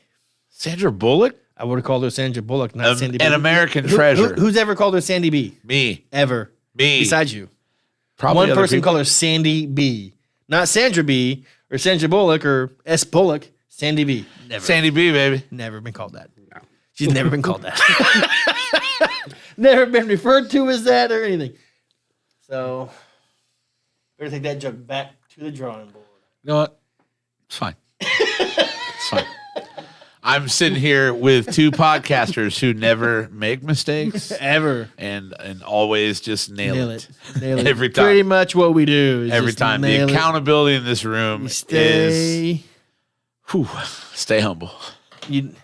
Sandra Bullock? I would have called her Sandra Bullock, not Sandy B. An American Who- treasure. who's ever called her Sandy B? Me. Ever. Me. Besides you. Probably One other person people. called her Sandy B. Not Sandra B. or Sandra Bullock or S. Bullock. Sandy B. Never. Sandy B, baby. Never been called that. No. She's never been called that. Never been referred to as that or anything. So, better take that joke back to the drawing board. You know what? It's fine. It's fine. I'm sitting here with two podcasters who never make mistakes Ever. and always just nail it. Nail it. Every time. Pretty much what we do. Is Every just time. The nail it. accountability in this room You is stay. stay humble. You,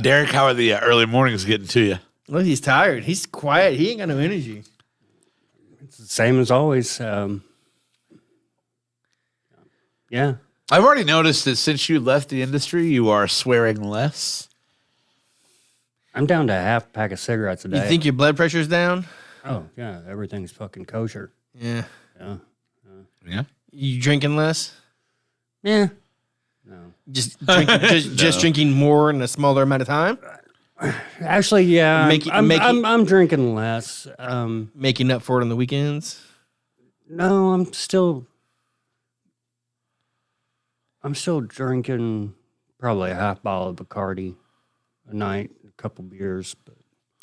Derek, how are the early mornings getting to you? well, he's tired. He's quiet. He ain't got no energy. It's the same as always. Yeah. I've already noticed that since you left the industry, you are swearing less. I'm down to a half pack of cigarettes a day. You think your blood pressure's down? Oh, yeah. Everything's fucking kosher. Yeah. Yeah. Yeah. You drinking less? Yeah. No. Just drinking, just drinking more in a smaller amount of time? Actually, yeah. I'm drinking less. Making up for it on the weekends? No, I'm still drinking probably a half bottle of Bacardi a night, a couple beers. But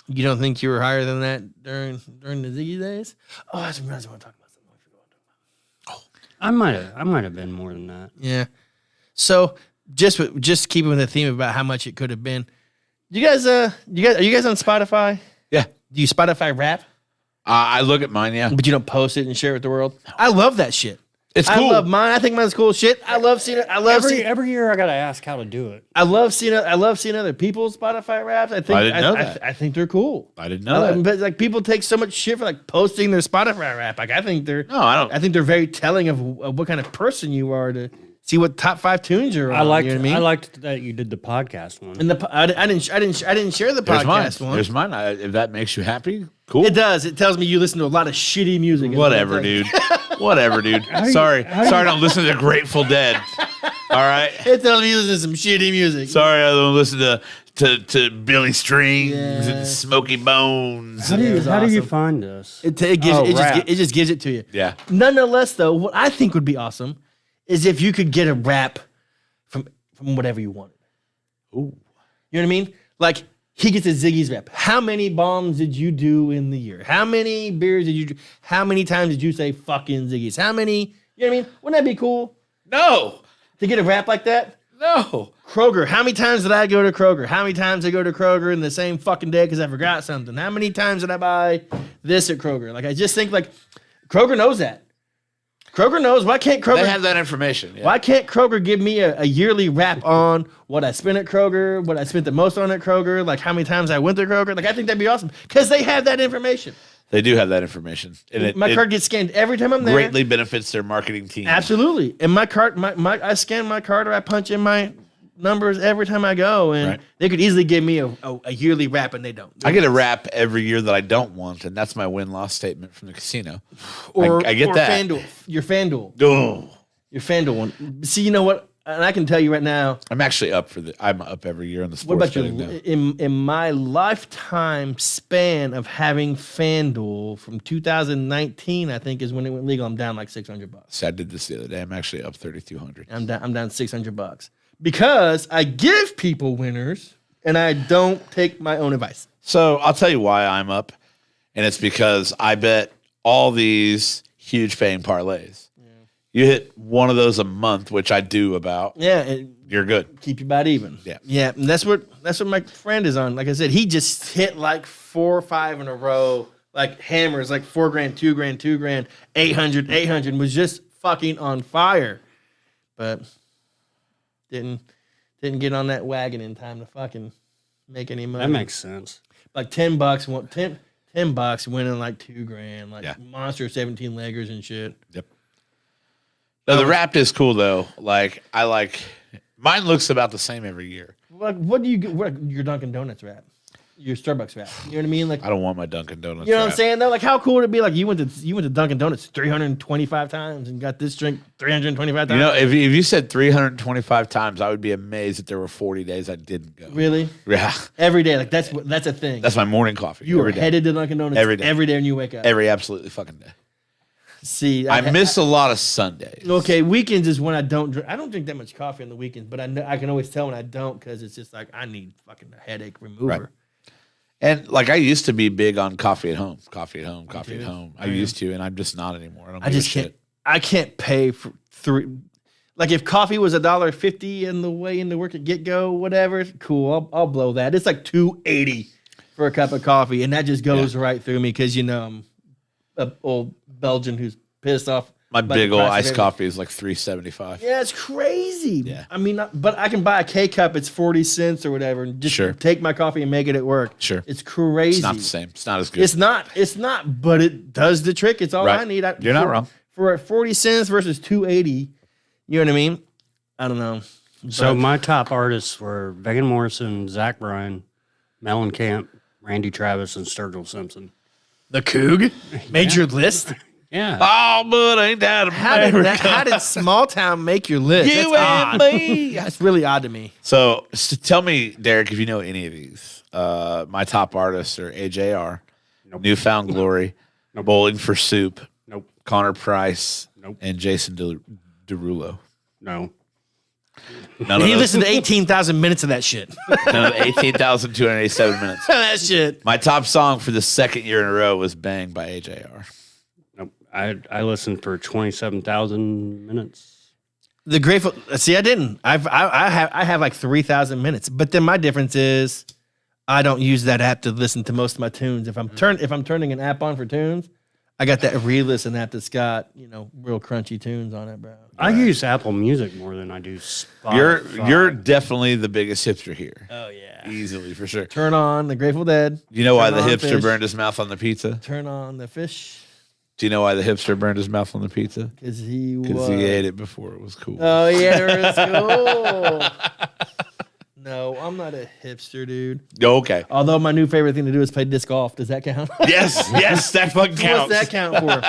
You don't think you were higher than that during the Ziggy days? Oh, I just realized I want to talk about something. I might have been more than that. Yeah. So just keeping with the theme about how much it could have been. Are you guys on Spotify? Yeah. Do you Spotify rap? I look at mine, yeah. But you don't post it and share it with the world? I love that shit. It's cool. I love mine. I think mine's cool as shit. I love seeing it. Every year I gotta ask how to do it. I love seeing other people's Spotify raps. I didn't know that. I think they're cool. I didn't know that. But like people take so much shit for like posting their Spotify rap. Like I think they're I think they're very telling of what kind of person you are to see what top 5 tunes you're on. I liked you know what I mean? I liked that you did the podcast one. And I didn't share the podcast one. There's mine. If that makes you happy, cool. It does. It tells me you listen to a lot of shitty music. Whatever, dude. Whatever, dude. Sorry, I don't listen to Grateful Dead. All right. It tells me you listen to some shitty music. Sorry, I don't listen to Billy Strings and Smokey Bones. How do you awesome. find us? It just gives it to you. Yeah. Nonetheless, though, what I think would be awesome is if you could get a rap from whatever you wanted. Ooh. You know what I mean? Like he gets a Ziggy's rap. How many bombs did you do in the year? How many beers did you? How many times did you say fucking Ziggy's? How many? You know what I mean? Wouldn't that be cool No. to get a rap like that? No. Kroger. How many times did I go to Kroger? How many times did I go to Kroger in the same fucking day because I forgot something? How many times did I buy this at Kroger? Like I just think like Kroger knows that. Kroger knows. Why can't Kroger? They have that information. Yeah. Why can't Kroger give me a yearly wrap on what I spent at Kroger, what I spent the most on at Kroger, like how many times I went to Kroger? Like I think that'd be awesome because they have that information. They do have that information. And My card gets scanned every time I'm there. greatly benefits their marketing team. Absolutely. And my card, I scan my card or I punch in my numbers every time I go, and they could easily give me a yearly wrap, and they don't. I get a wrap every year that I don't want, and that's my win-loss statement from the casino. Or I get that. FanDuel, your FanDuel. Oh. Your FanDuel one. See, you know what? And I can tell you right now. I'm actually I'm up every year on the sports What about betting you? now. In my lifetime span of having FanDuel from 2019, I think is when it went legal. I'm down like $600. So I did this the other day. I'm actually up 3,200. I'm down $600 because I give people winners and I don't take my own advice. So I'll tell you why I'm up, and it's because I bet all these huge paying parlays. Yeah. You hit one of those a month, which I do about. Yeah, you're good. Keep you about even. Yeah, yeah. And that's what my friend is on. Like I said, he just hit like 4 or 5 in a row, like hammers, like $4,000, $2,000, $2,000, 800, was just fucking on fire, but didn't get on that wagon in time to fucking make any money. That makes sense. Like $10, $10 winning like $2,000, like monster 17 leggers and shit. Yep. No, the wrap is cool though. Like mine looks about the same every year. Like what do you get? What, your Dunkin' Donuts wrap, your Starbucks wrap. You know what I mean? Like I don't want my Dunkin' Donuts. You know wrap. what I'm saying though? Like how cool would it be? Like you went to Dunkin' Donuts 325 times and got this drink 325 times. You know, if you said 325 times, I would be amazed that there were 40 days I didn't go. Really? Yeah. Every day, like that's a thing. That's my morning coffee. You are headed to Dunkin' Donuts every day when you wake up. Every absolutely fucking day. See, I miss a lot of Sundays. Okay, weekends is when I don't drink. I don't drink that much coffee on the weekends, but I can always tell when I don't because it's just like I need fucking a headache remover. Right. And like I used to be big on coffee at home. I used to, and I'm just not anymore. I just can't. I can't pay for 3. Like if coffee was $1.50 in the way into work at Get Go, whatever, cool. I'll blow that. It's like $2.80 for a cup of coffee, and that just goes right through me because I'm an old Belgian who's pissed off. My big old iced coffee is like $3.75. Yeah, it's crazy. Yeah. I mean, but I can buy a K-Cup. It's 40 cents or whatever, and just take my coffee and make it at work. Sure. It's crazy. It's not the same. It's not as good. It's not, but it does the trick. It's all I need. You're not wrong. For 40 cents versus $2.80, you know what I mean? I don't know. So my top artists were Van Morrison, Zach Bryan, Mellencamp, Randy Travis, and Sturgill Simpson. The Coug made your list? Yeah. Oh, but ain't that America? How did Small Town make your list? You and me. That's really odd to me. So tell me, Derek, if you know any of these. My top artists are AJR, Newfound Glory, Bowling for Soup, Nope. Connor Price, Nope. and Jason Derulo. No. None of He those. listened to 18,000 minutes of that shit. None of 18,287 minutes. That shit. My top song for the second year in a row was Bang by AJR. Nope. I listened for 27,000 minutes. The Grateful. See, I didn't. I have like 3,000 minutes. But then my difference is, I don't use that app to listen to most of my tunes. If I'm turning an app on for tunes, I got that re-listen app that's got real crunchy tunes on it, bro. I use Apple Music more than I do Spotify. You're definitely the biggest hipster here. Oh yeah, Easily, for sure. turn on the Grateful Dead. You know why Turn the on hipster Fish. burned his mouth on the pizza? Turn on the Fish Do you know why the hipster burned his mouth on the pizza? because he Because he ate it before it was cool. Oh yeah, it was cool. No, I'm not a hipster, dude. Okay. Although my new favorite thing to do is play disc golf. Does that count? Yes, that fucking counts. What's that count for?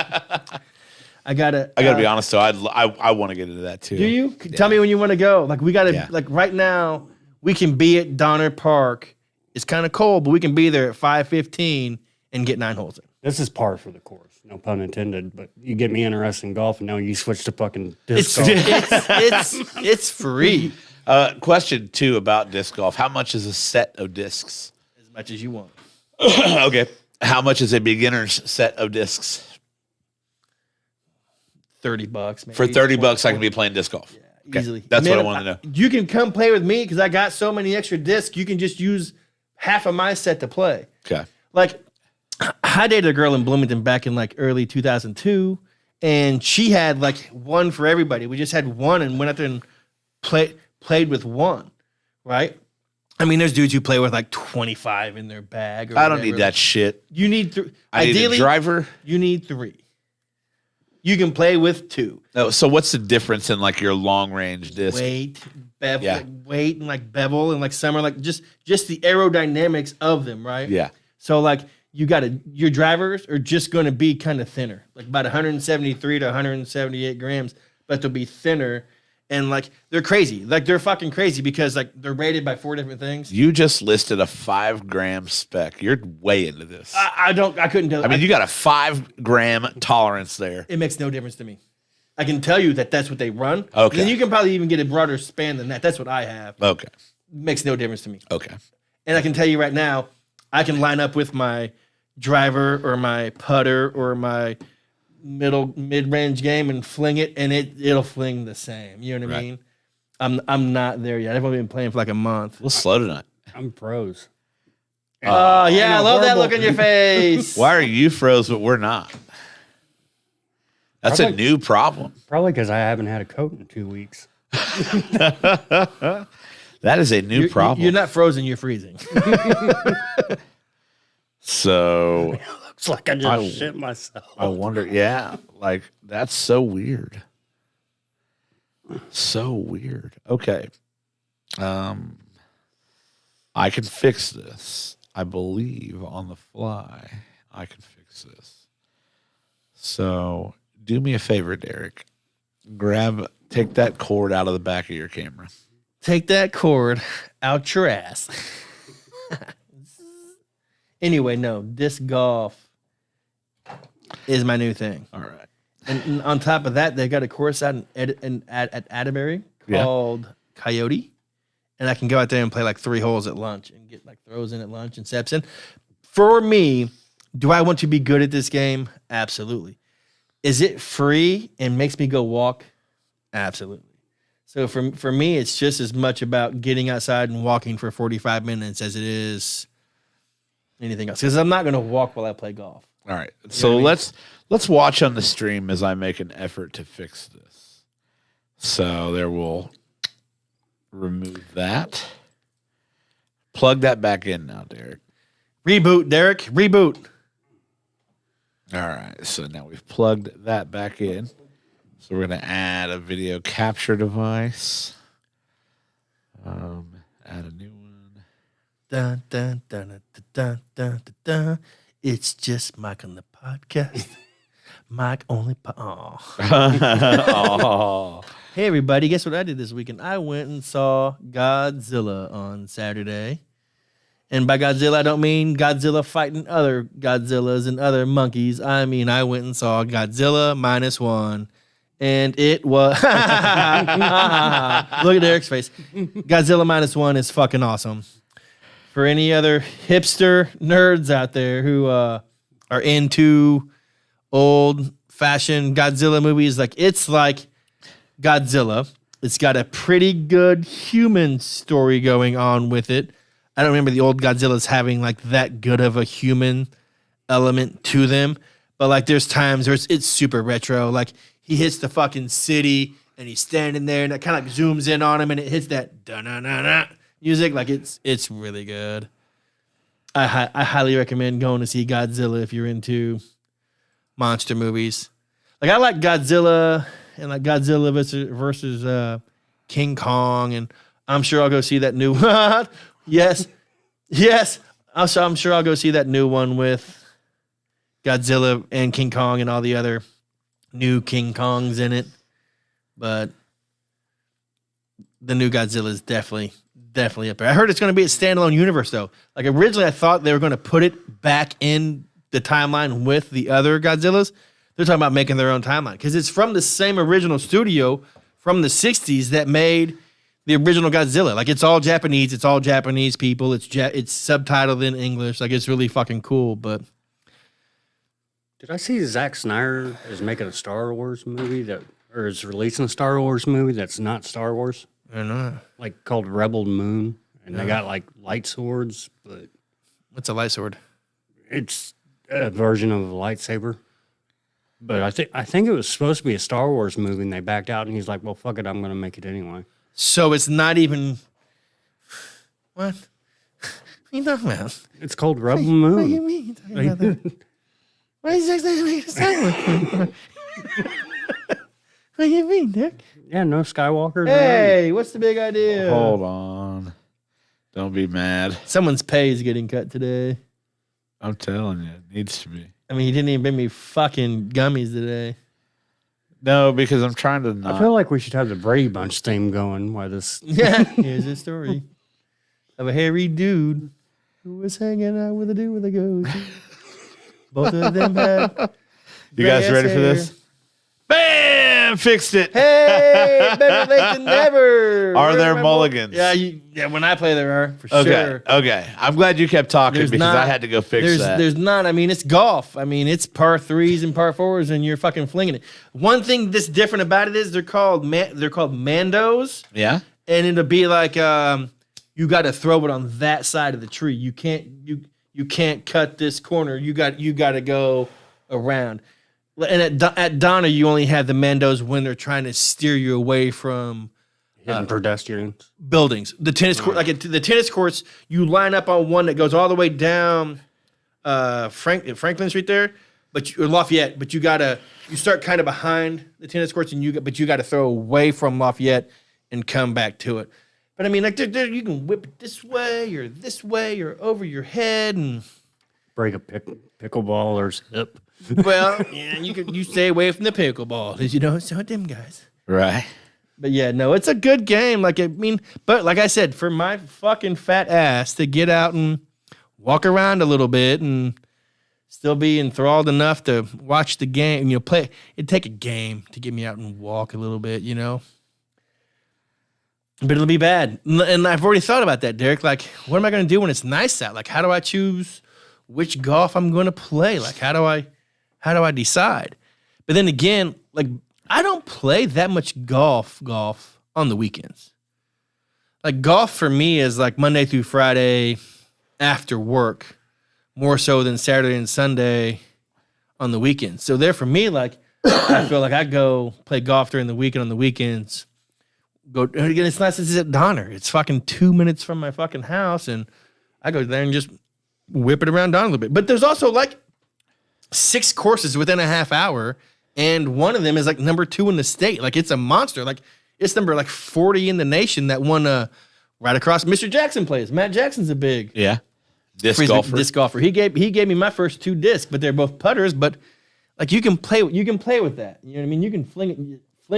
I gotta be honest though. I want to get into that too. Do you? Tell me when you want to go. Like we gotta like right now, we can be at Donner Park. It's kind of cold, but we can be there at 5:15 and get 9 holes in. This is par for the course. No pun intended, but you get me interested in golf, and now you switch to fucking disc golf. It's free. Question 2 about disc golf. How much is a set of discs? As much as you want. Okay. How much is a beginner's set of discs? $30 maybe. For $30, I can be playing disc golf. Okay. Easily. That's what I want to know. You can come play with me because I got so many extra discs. You can just use half of my set to play. Okay. Like, I dated a girl in Bloomington back in like early 2002, and she had like one for everybody. We just had one and went out there and played with one, right? I mean, there's dudes who play with like 25 in their bag. Or I don't whatever. need that shit. You need 3. I need a driver. You need 3. You can play with 2. No, so what's the difference in like your long range disc? Weight, bevel, Yeah. weight, and like bevel, and like some are like just the aerodynamics of them, right? Yeah. So like your drivers are just going to be kind of thinner, like about 173 to 178 grams, but they'll be thinner. And like they're crazy, like they're fucking crazy because like they're rated by 4 different things. You just listed a 5-gram spec. You're way into this. I couldn't tell. I mean, you got a 5-gram tolerance there. It makes no difference to me. I can tell you that's what they run. Okay. And then you can probably even get a broader span than that. That's what I have. Okay. Makes no difference to me. Okay. And I can tell you right now, I can line up with my driver or my putter or my mid-range game and fling it, and it'll fling the same. You know what I mean? I'm not there yet. I've only been playing for like a month. We'll slow tonight. I'm pros. Oh yeah, I love that horrible. look on your face. Why are you froze but we're not? That's a Probably- new problem. Probably because I haven't had a coat in 2 weeks. That is a new problem. You're not frozen. You're freezing. So Looks like I just shit myself. I wonder, yeah, like that's so weird. So weird. Okay. I can fix this. I believe on the fly. I can fix this. So do me a favor, Derek. Take that cord out of the back of your camera. Take that cord out your ass. Anyway, no, disc golf is my new thing. All right. And on top of that, they got a course out at Atterbury called Coyote. And I can go out there and play like 3 holes at lunch and get like throws in at lunch and steps in. For me, do I want to be good at this game? Absolutely. Is it free and makes me go walk? Absolutely. So for me, it's just as much about getting outside and walking for 45 minutes as it is anything else. Because I'm not going to walk while I play golf. All right. So let's watch on the stream as I make an effort to fix this. So there we'll remove that. Plug that back in now, Derek. Reboot, Derek. Reboot. All right. So now we've plugged that back in. So we're going to add a video capture device. Add a new one. Dun, dun, dun, dun, dun, dun, dun, dun. It's just Mike on the podcast. Mike only. Oh. Hey, everybody. Guess what I did this weekend? I went and saw Godzilla on Saturday. And by Godzilla, I don't mean Godzilla fighting other Godzillas and other monkeys. I mean, I went and saw Godzilla -1. And it was... Look at Derek's face. Godzilla -1 is fucking awesome. For any other hipster nerds out there who are into old-fashioned Godzilla movies, it's like Godzilla. It's got a pretty good human story going on with it. I don't remember the old Godzillas having that good of a human element to them. But there's times where it's super retro. He hits the fucking city and he's standing there and it kind of zooms in on him and it hits that da-na-na-na music. It's really good. I highly recommend going to see Godzilla if you're into monster movies. I like Godzilla and Godzilla versus King Kong, and I'm sure I'll go see that new one. Yes. Also, I'm sure I'll go see that new one with Godzilla and King Kong and all the other new King Kongs in it. But the new Godzilla is definitely up there. I heard it's going to be a standalone universe, though. Originally, I thought they were going to put it back in the timeline with the other Godzillas. They're talking about making their own timeline because it's from the same original studio from the 60s that made the original Godzilla. It's all Japanese. It's all Japanese people. It's subtitled in English. It's really fucking cool. But did I see Zack Snyder is making a Star Wars movie or is releasing a Star Wars movie that's not Star Wars? I don't know. Called Rebel Moon, and they got light swords, but What's a light sword? it's a version of a lightsaber. But I think it was supposed to be a Star Wars movie, and they backed out, and he's like, "Well, fuck it, I'm going to make it anyway." So it's not even... What? What are you talking about? It's called Rebel What do Moon. you mean you're talking about that? Why is that make a Star Wars? What do you mean, Dick? Yeah, no Skywalker. Hey, what's the big idea? Hold on. Don't be mad. Someone's pay is getting cut today. I'm telling you, it needs to be. I mean, he didn't even bring me fucking gummies today. No, because I'm trying to not. I feel like we should have the Brady Bunch theme going while this. Yeah, here's a story of a hairy dude who was hanging out with a dude with a goatee. Both of them had. You guys ready for hair. this? Bam! Fixed it. Hey, better late than never. Are Where's there my mulligans? Yeah, when I play, there are for Okay. sure. Okay. I'm glad you kept talking There's because not- I had to go fix that. There's not. I mean, it's golf. I mean, it's par 3s and par 4s, and you're fucking flinging it. One thing that's different about it is they're called mandos, Yeah. and it'll be like you got to throw it on that side of the tree. You can't cut this corner. You got to go around. And at Donna, you only have the mandos when they're trying to steer you away from Hitting pedestrians. buildings. The tennis court, the tennis courts, you line up on one that goes all the way down Franklin Street there, or Lafayette. But you start kind of behind the tennis courts, and you got to throw away from Lafayette and come back to it. But I mean, you can whip it this way or over your head, and Break a pickleballer's hip. well, yeah, you stay away from the pickleball because you don't want them guys. Right. But yeah, no, it's a good game. But like I said, for my fucking fat ass to get out and walk around a little bit and still be enthralled enough to watch the game, play. It'd take a game to get me out and walk a little bit, But it'll be bad. And I've already thought about that, Derek. Like, what am I going to do when it's nice out? Like, how do I choose which golf I'm going to play? Like, how do I decide? But then again, like, I don't play that much golf on the weekends. Like, golf for me is like Monday through Friday after work, more so than Saturday and Sunday on the weekends. So there for me, like, I feel like I go play golf during the weekend on the weekends. Go again. It's nice. It's at Donner. It's fucking 2 minutes from my fucking house, and I go there and just whip it around Donner a little bit. But there's also like 6 courses within a half hour, and one of them is like number 2 in the state. Like, it's a monster. Like, it's number like 40 in the nation. That one right across. Mr. Jackson plays. Matt Jackson's a big disc golfer. He gave me my first 2 discs, but they're both putters. But like, you can play with that. You know what I mean? You can fling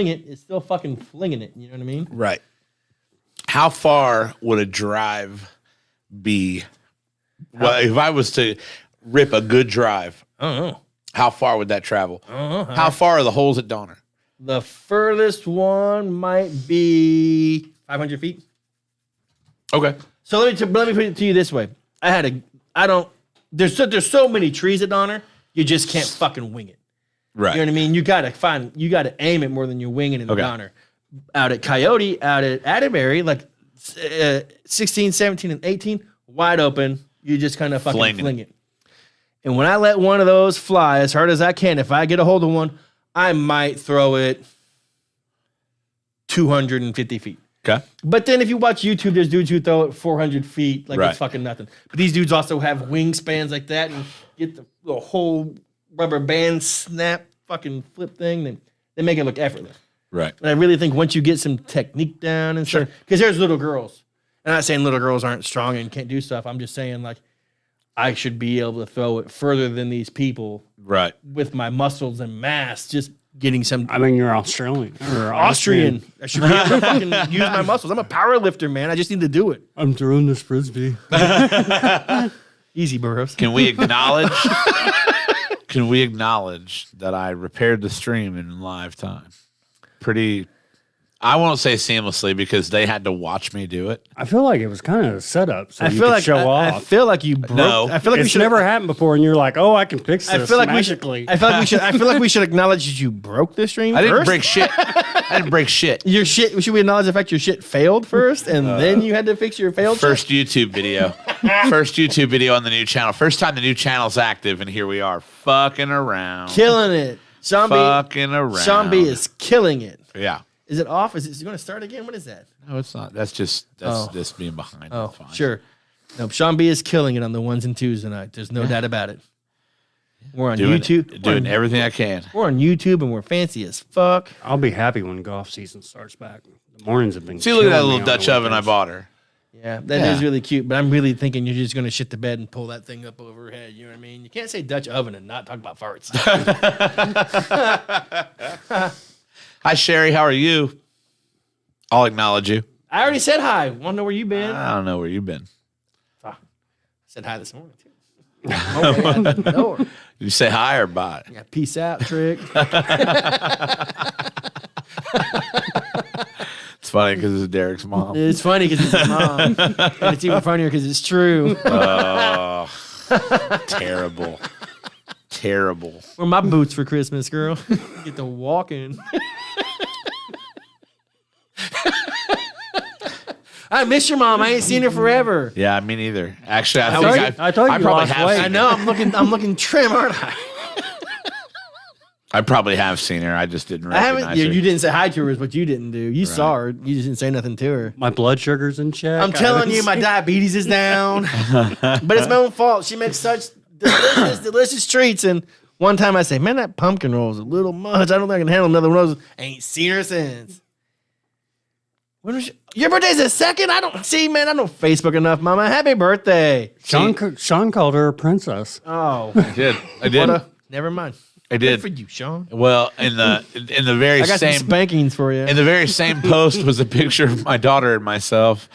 it. It's still fucking flinging it. You know what I mean? Right. How far would a drive be? Well, if I was to rip a good drive, I don't know. How far would that travel? I don't know. How far are the holes at Donner? The furthest one might be 500 feet. Okay. So let me put it to you this way. There's so many trees at Donner, you just can't fucking wing it. Right. You know what I mean? You gotta aim it more than you're winging it in Donner. Out at Coyote, out at Atterbury, like 16, 17, and 18, wide open. You just kind of fucking fling it. And when I let one of those fly as hard as I can, if I get a hold of one, I might throw it 250 feet. Okay. But then if you watch YouTube, there's dudes who throw it 400 feet like it's fucking nothing. But these dudes also have wingspans like that and get the whole rubber band snap fucking flip thing. They make it look effortless. Right. And I really think once you get some technique down and stuff, because there's little girls. I'm not saying little girls aren't strong and can't do stuff. I'm just saying, like, I should be able to throw it further than these people. Right. With my muscles and mass, just getting some. I mean, you're Australian. Austrian. I should be able to fucking use my muscles. I'm a power lifter, man. I just need to do it. I'm throwing this frisbee. Easy, Boroughs. Can we acknowledge? Can we acknowledge that I repaired the stream in live time? I won't say seamlessly because they had to watch me do it. I feel like it was kind of a setup, so I you feel could like show off. I feel like you broke. No. I feel like It's never happened before, and you're like, "Oh, I can fix this." I feel like magically. I feel like we should acknowledge that you broke the stream. I didn't first. break shit. I didn't break shit. Your shit. Should we acknowledge the fact your shit failed first, and then you had to fix your failed First shit? YouTube video. First YouTube video on the new channel. First time the new channel's active, and here we are, fucking around. Killing it. Sean fucking around. Sean B is killing it. Yeah. Is it off? Is it going to start again? What is that? No, it's not. That's this being behind. Oh, Fine. sure. No, Sean B is killing it on the 1s and 2s tonight. There's no doubt about it. We're on YouTube. Doing everything I can. We're on YouTube, and we're fancy as fuck. I'll be happy when golf season starts back. The mornings have been. See, look at that killing me little on Dutch the oven I weekends. bought her. Yeah, that is really cute, but I'm really thinking you're just going to shit the bed and pull that thing up over her head. You know what I mean? You can't say Dutch oven and not talk about farts. Hi, Sherry. How are you? I'll acknowledge you. I already said hi. Want to know where you been? I don't know where you've been. I said hi this morning, too. Already at the door. Did you say hi or bye? Yeah, peace out, trick. It's funny because it's Derek's mom. It's funny because it's his mom. And it's even funnier because it's true. Oh, terrible. Terrible. Wear my boots for Christmas, girl. Get to walking. I miss your mom. I ain't seen her forever. Yeah, me neither. Actually, I I told you probably lost have weight. seen I know. I'm looking trim, aren't I? I probably have seen her. I just didn't I recognize haven't. her. You didn't say hi to her, is what you didn't do. You saw her. You just didn't say nothing to her. My blood sugar's in check. I'm telling you, my diabetes is down. But it's my own fault. She makes such delicious treats. And one time I say, man, that pumpkin roll is a little much. I don't think I can handle another one of those. Ain't seen her since. When was your birthday's the 2nd? I don't see, man. I don't Facebook enough, Mama. Happy birthday. Sean called her a princess. Oh, I did. never mind. I did. Good for you, Sean. Well, in the very I got some same spankings for you. in the very same post was a picture of my daughter and myself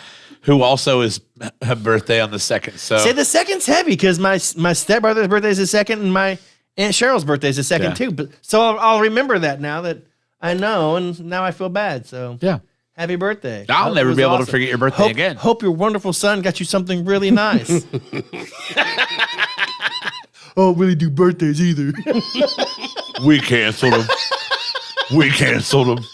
who also is her birthday on the 2nd. So Say the second's heavy because my stepbrother's birthday is the second, and my Aunt Cheryl's birthday is the second too. But so I'll remember that now that I know, and now I feel bad. So yeah, happy birthday! I'll Hope never it was be able to awesome. forget your birthday again. Hope your wonderful son got you something really nice. I don't really do birthdays either. We canceled them. We canceled them.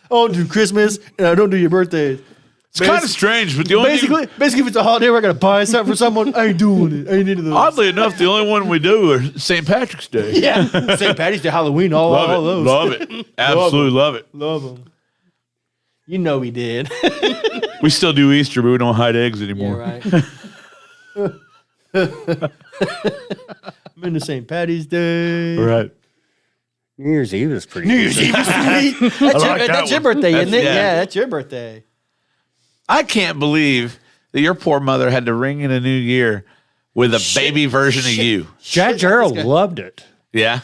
I don't do Christmas and I don't do your birthdays. It's kind of strange, but the only Basically, if it's a holiday, we're gonna buy something for someone. I ain't doing it. I ain't into those. oddly enough, the only one we do are St. Patrick's Day. Yeah, St. Patty's Day, Halloween, all those. Love it. Absolutely love it. Love them. You know we did. We still do Easter, but we don't hide eggs anymore. right. I'm into St. Patty's Day. Right. New Year's Eve is pretty. New Year's Eve is sweet. That's your birthday, isn't it? yeah. Yeah, that's your birthday. I can't believe that your poor mother had to ring in a new year with a baby version of you. Jack Gerald loved it. Yeah.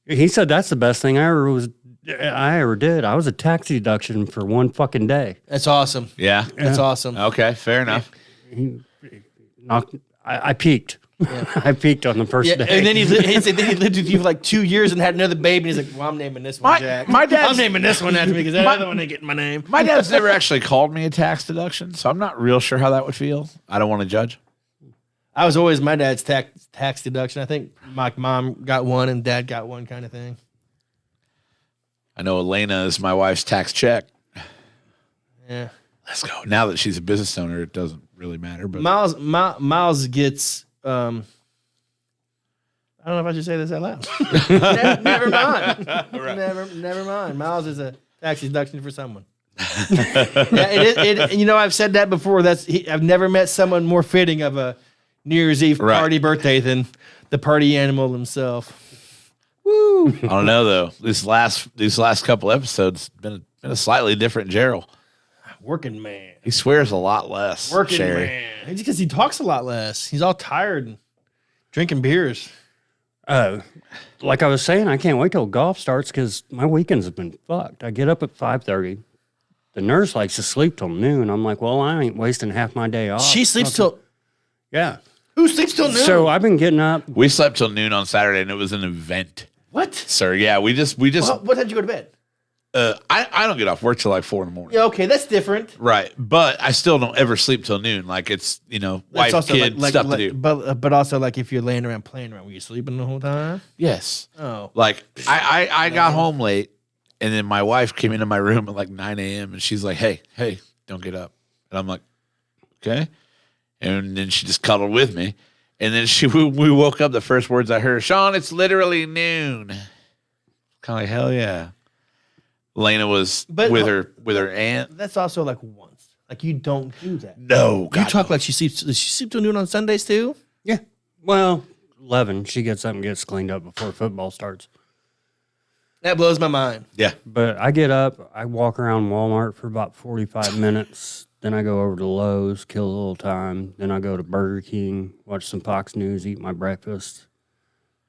He said that's the best thing I ever did. I was a tax deduction for one fucking day. That's awesome. Yeah. That's awesome. Okay. Fair enough. I peaked. I peaked on the first Yeah, day. and then he said then he lived with you for like 2 years and had another baby. And he's like, "Well, I'm naming this one Jack. my dad's- I'm naming this one after me because that other one ain't getting my name." My dad's never actually called me a tax deduction, so I'm not real sure how that would feel. I don't want to judge. I was always my dad's tax deduction. I think my mom got one and dad got one kind of thing. I know Elena is my wife's tax check. Yeah. Let's go. Now that she's a business owner, it doesn't really matter. But Miles gets. I don't know if I should say this out loud. never mind. Never mind. Miles is a tax deduction for someone. You know, I've said that before. I've never met someone more fitting of a New Year's Eve party birthday than the party animal himself. Woo! I don't know though. These last couple episodes been a slightly different Gerald. Working man. He swears a lot less. Working Sherry. man. It's because he talks a lot less. He's all tired and drinking beers. Like I was saying, I can't wait till golf starts because my weekends have been fucked. I get up at 5:30. The nurse likes to sleep till noon. I'm like, well, I ain't wasting half my day off. She sleeps till. Yeah. Who sleeps till noon? So I've been getting up. We slept till noon on Saturday, and it was an event, What? sir. Yeah, we just. What time did you go to bed? I don't get off work till like 4 a.m. Yeah, okay, that's different. Right, but I still don't ever sleep till noon. Like it's That's wife, also kid stuff to do. But also like if you're laying around playing around, were you sleeping the whole time? Yes. Oh, Like I got home late, and then my wife came into my room at like 9 a.m. and she's like, "Hey, don't get up." And I'm like, "Okay." And then she just cuddled with me, and then we woke up. The first words I heard, "Sean, it's literally noon." Kind of like hell yeah. Lena was with her aunt. that's also like once. Like you don't do that. No, You God, talk like she sleeps. Does she sleep till noon on Sundays too? Yeah. Well, 11. She gets up and gets cleaned up before football starts. That blows my mind. yeah. But I get up, I walk around Walmart for about 45 minutes. Then I go over to Lowe's, kill a little time. Then I go to Burger King, watch some Fox News, eat my breakfast.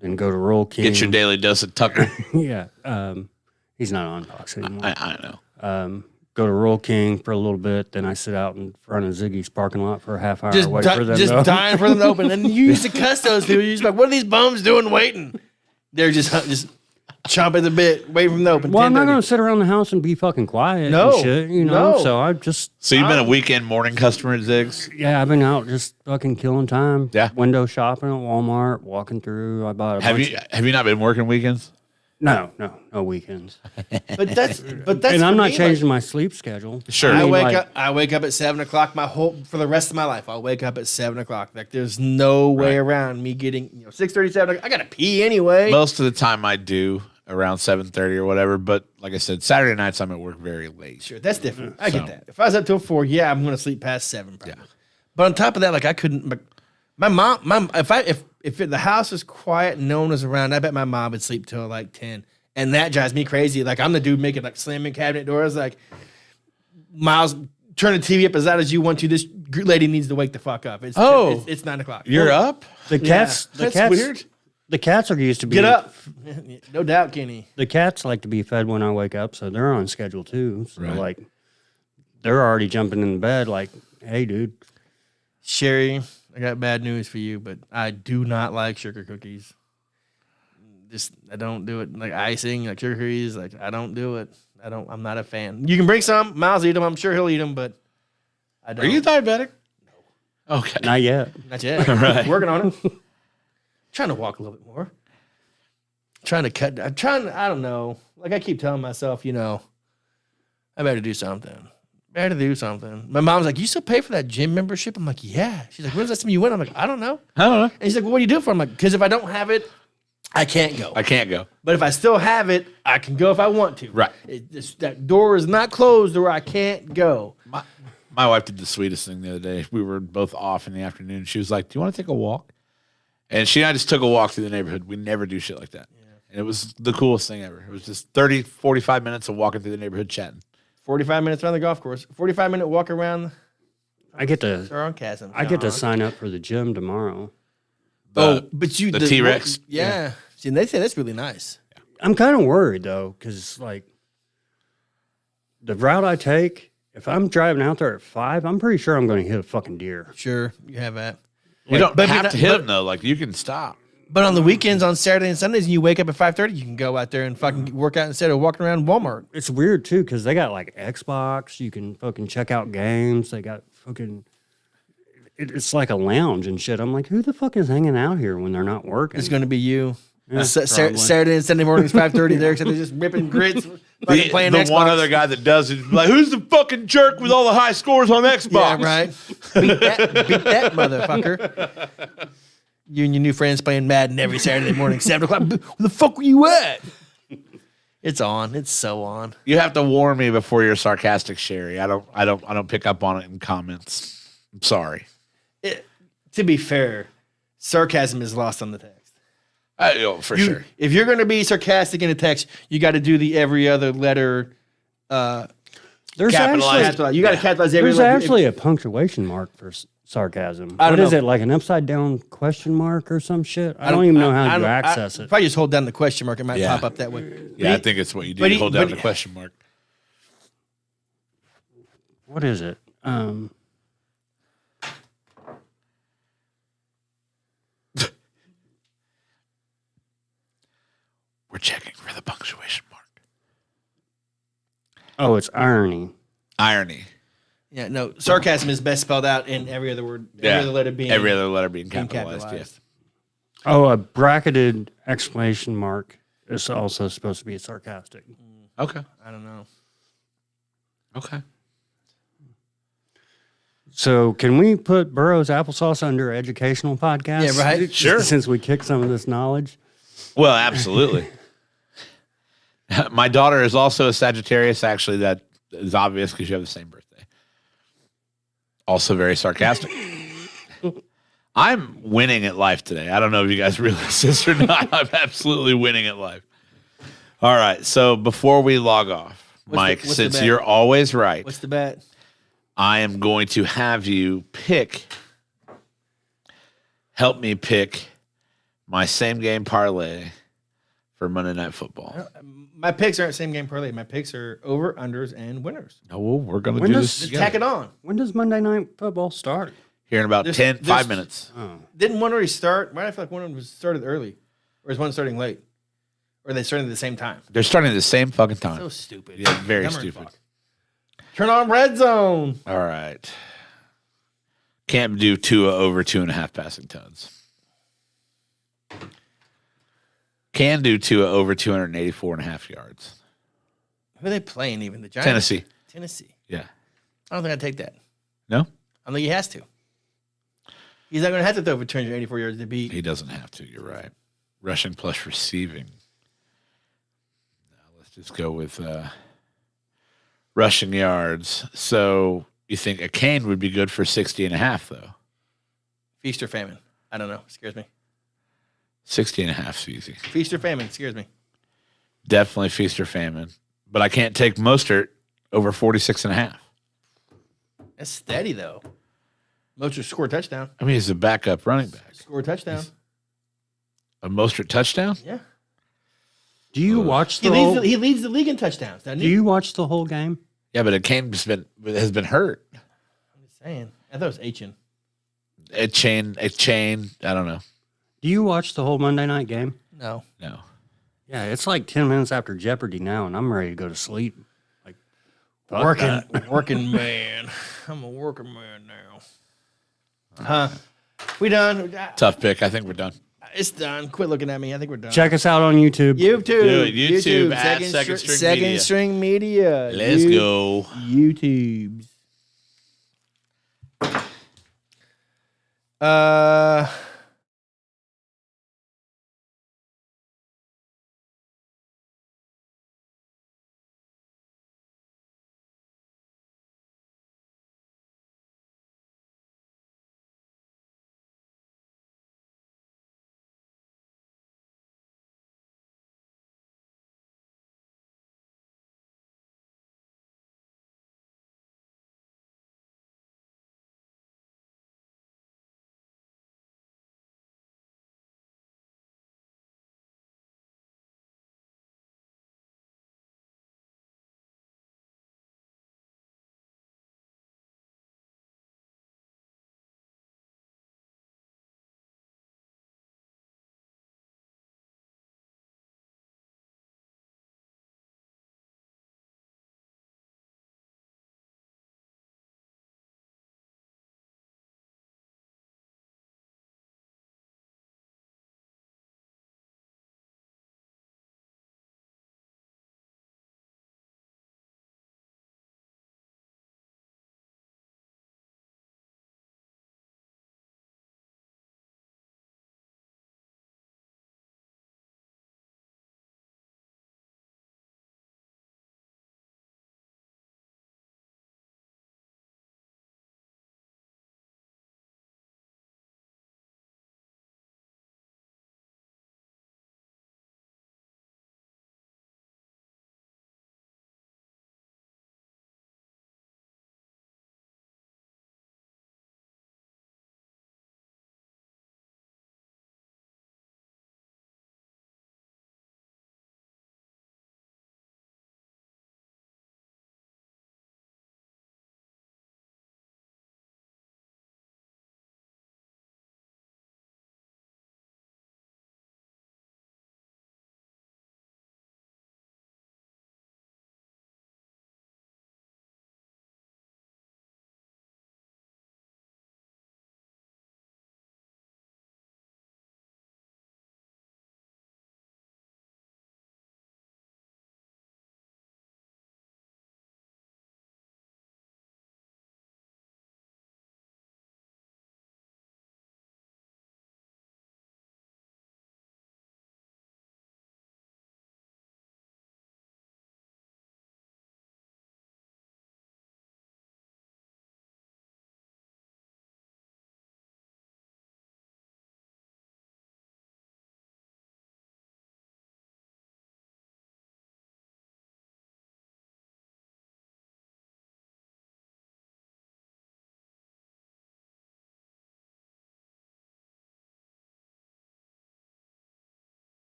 Then go to Roll King. Get your daily dose of Tucker. Yeah. He's not on Fox anymore. I know. Go to Roll King for a little bit. Then I sit out in front of Ziggy's parking lot for a half hour. Just, Wait for them to open. dying for them to open. And you used to cuss those people. You're just like, what are these bums doing waiting? They're just chomping the bit, waiting for them to open. Well, I'm not 10:30. going to sit around the house and be fucking quiet No, and shit, you know? no. So I just, So you've been a weekend morning customer at Ziggs? yeah, I've been out just fucking killing time. Yeah. Window shopping at Walmart, walking through. I bought a Have bunch you not been working weekends? No weekends. But that's And for I'm not me, changing my sleep schedule. Sure. I mean, wake like, up. I wake up at 7 o'clock. For the rest of my life, I'll wake up at 7 o'clock. Like there's no way around me getting 6:37. I gotta pee anyway. Most of the time I do around 7:30 or whatever. But like I said, Saturday nights I'm at work very late. Sure, that's different. I So- get that. If I was up till 4, yeah, I'm gonna sleep past 7. Probably. Yeah. But on top of that, like I couldn't. Like, my mom, if the house was quiet and no one was around, I bet my mom would sleep till like 10. And that drives me crazy. Like I'm the dude making like slamming cabinet doors. Like Miles, turn the TV up as loud as you want to. This lady needs to wake the fuck up. It's 9 o'clock. You're up? the cats, Yeah, the that's cats, weird. The cats are used to be. Get up. No doubt, Kenny. The cats like to be fed when I wake up, so they're on schedule too. So Right. like, they're already jumping in bed. Like, hey, dude. Sherry, I got bad news for you, but I do not like sugar cookies. I don't do it. Like icing, like sugar cookies, like I don't do it. I'm not a fan. You can bring some. Miles eat them. I'm sure he'll eat them, but I don't. Are you diabetic? No. Okay. Not yet. Not yet. Right. Working on it. Trying to walk a little bit more. I don't know. Like I keep telling myself, I better do something. My mom's like, you still pay for that gym membership? I'm like, yeah. She's like, when's the last time you went? I'm like, I don't know. And she's like, well, what do you do it for? I'm like, because if I don't have it, I can't go. I can't go. But if I still have it, I can go if I want to. Right. That door is not closed or I can't go. My wife did the sweetest thing the other day. We were both off in the afternoon. She was like, do you want to take a walk? And she and I just took a walk through the neighborhood. We never do shit like that. Yeah. And it was the coolest thing ever. It was just 30, 45 minutes of walking through the neighborhood chatting. 45 minutes around the golf course. 45-minute walk around. I get to sarcasm. I get to sign up for the gym tomorrow. But the T-Rex? Yeah. See, and they say that's really nice. I'm kind of worried though, because like the route I take, if I'm driving out there at 5, I'm pretty sure I'm going to hit a fucking deer. Sure, you have that. You don't have to hit them though. Like you can stop. But on the weekends, on Saturday and Sundays, and you wake up at 5:30, you can go out there and fucking work out instead of walking around Walmart. It's weird too because they got like Xbox. You can fucking check out games. They got fucking. It's like a lounge and shit. I'm like, who the fuck is hanging out here when they're not working? It's going to be you. Yeah, Saturday and Sunday mornings, 5:30 there, except they're just ripping grits, fucking playing the Xbox. one other guy that does it, like, who's the fucking jerk with all the high scores on Xbox? Yeah, right. Beat that motherfucker. You and your new friends playing Madden every Saturday morning, 7 o'clock. Where the fuck were you at? It's on. It's so on. You have to warn me before you're sarcastic, Sherry. I don't pick up on it in comments. I'm sorry. To be fair, sarcasm is lost on the text. Sure. If you're going to be sarcastic in a text, you got to do the every other letter. There's capitalized. You got to capitalize every There's letter. actually a punctuation mark for sarcasm. I don't What is know. it, like an upside down question mark or some shit? I don't even know how to access it. If I just hold down the question mark, it might Yeah. pop up that way. Yeah, I think it's what you do. but You he- hold down but- the question mark. What is it? We're checking for the punctuation mark. Oh, it's irony. Irony. Yeah, no, sarcasm is best spelled out in every other word, every other letter being capitalized. Yes. Oh, a bracketed exclamation mark is also supposed to be sarcastic. Okay. I don't know. Okay. So can we put Boroughs Applesauce under educational podcast? Yeah, right. Sure. Since we kicked some of this knowledge. Well, absolutely. My daughter is also a Sagittarius. Actually, that is obvious because you have the same birthday. Also very sarcastic. I'm winning at life today. I don't know if you guys realize this or not. I'm absolutely winning at life. All right. So before we log off, Mike, what's the since bet? you're always right, What's the bet? I am going to have you help me pick my same game parlay for Monday Night Football. My picks aren't same game parlay. My picks are over, unders, and winners. No, we're going to When do does- this Just tack it on. When does Monday Night Football start? here in about There's- 5 minutes. Oh. Didn't one already start? Why do I feel like one was started early? Or is one starting late? Or are they starting at the same time? They're starting at the same fucking time. So stupid. Yeah, very Dumber than stupid. fuck. Turn on Red Zone. All right. Can't do Tua over 2.5 passing tons. Can do Tua over 284.5 yards. Who are they playing even? The Giants? Tennessee. Tennessee. Yeah. I don't think I'd take that. No? I don't think he has to. He's not going to have to throw for 284 yards to beat. He doesn't have to. You're right. Rushing plus receiving. Now let's just go with rushing yards. So you think a Kane would be good for 60.5, though? Feast or famine. I don't know. Scares me. 60.5 is easy. Feast or famine. Scares me. Definitely feast or famine. But I can't take Mostert over 46.5. That's steady, though. Mostert scored a touchdown. I mean, he's a backup running back. Scored a touchdown. A Mostert touchdown? Yeah. Do you watch He the leads whole, the, he leads the league in touchdowns, doesn't Do he? you watch the whole game? Yeah, but Kane has been hurt. Man, I thought it was H-N. A chain. I don't know. Do you watch the whole Monday night game? No. No. Yeah, it's like 10 minutes after Jeopardy now, and I'm ready to go to sleep. Like, fuck that. Working man. I'm a working man now. Huh? We done? Tough pick. I think we're done. It's done. Quit looking at me. I think we're done. Check us out on YouTube. YouTube. Do it. YouTube at Second String Media. String Media. Let's go. YouTubes.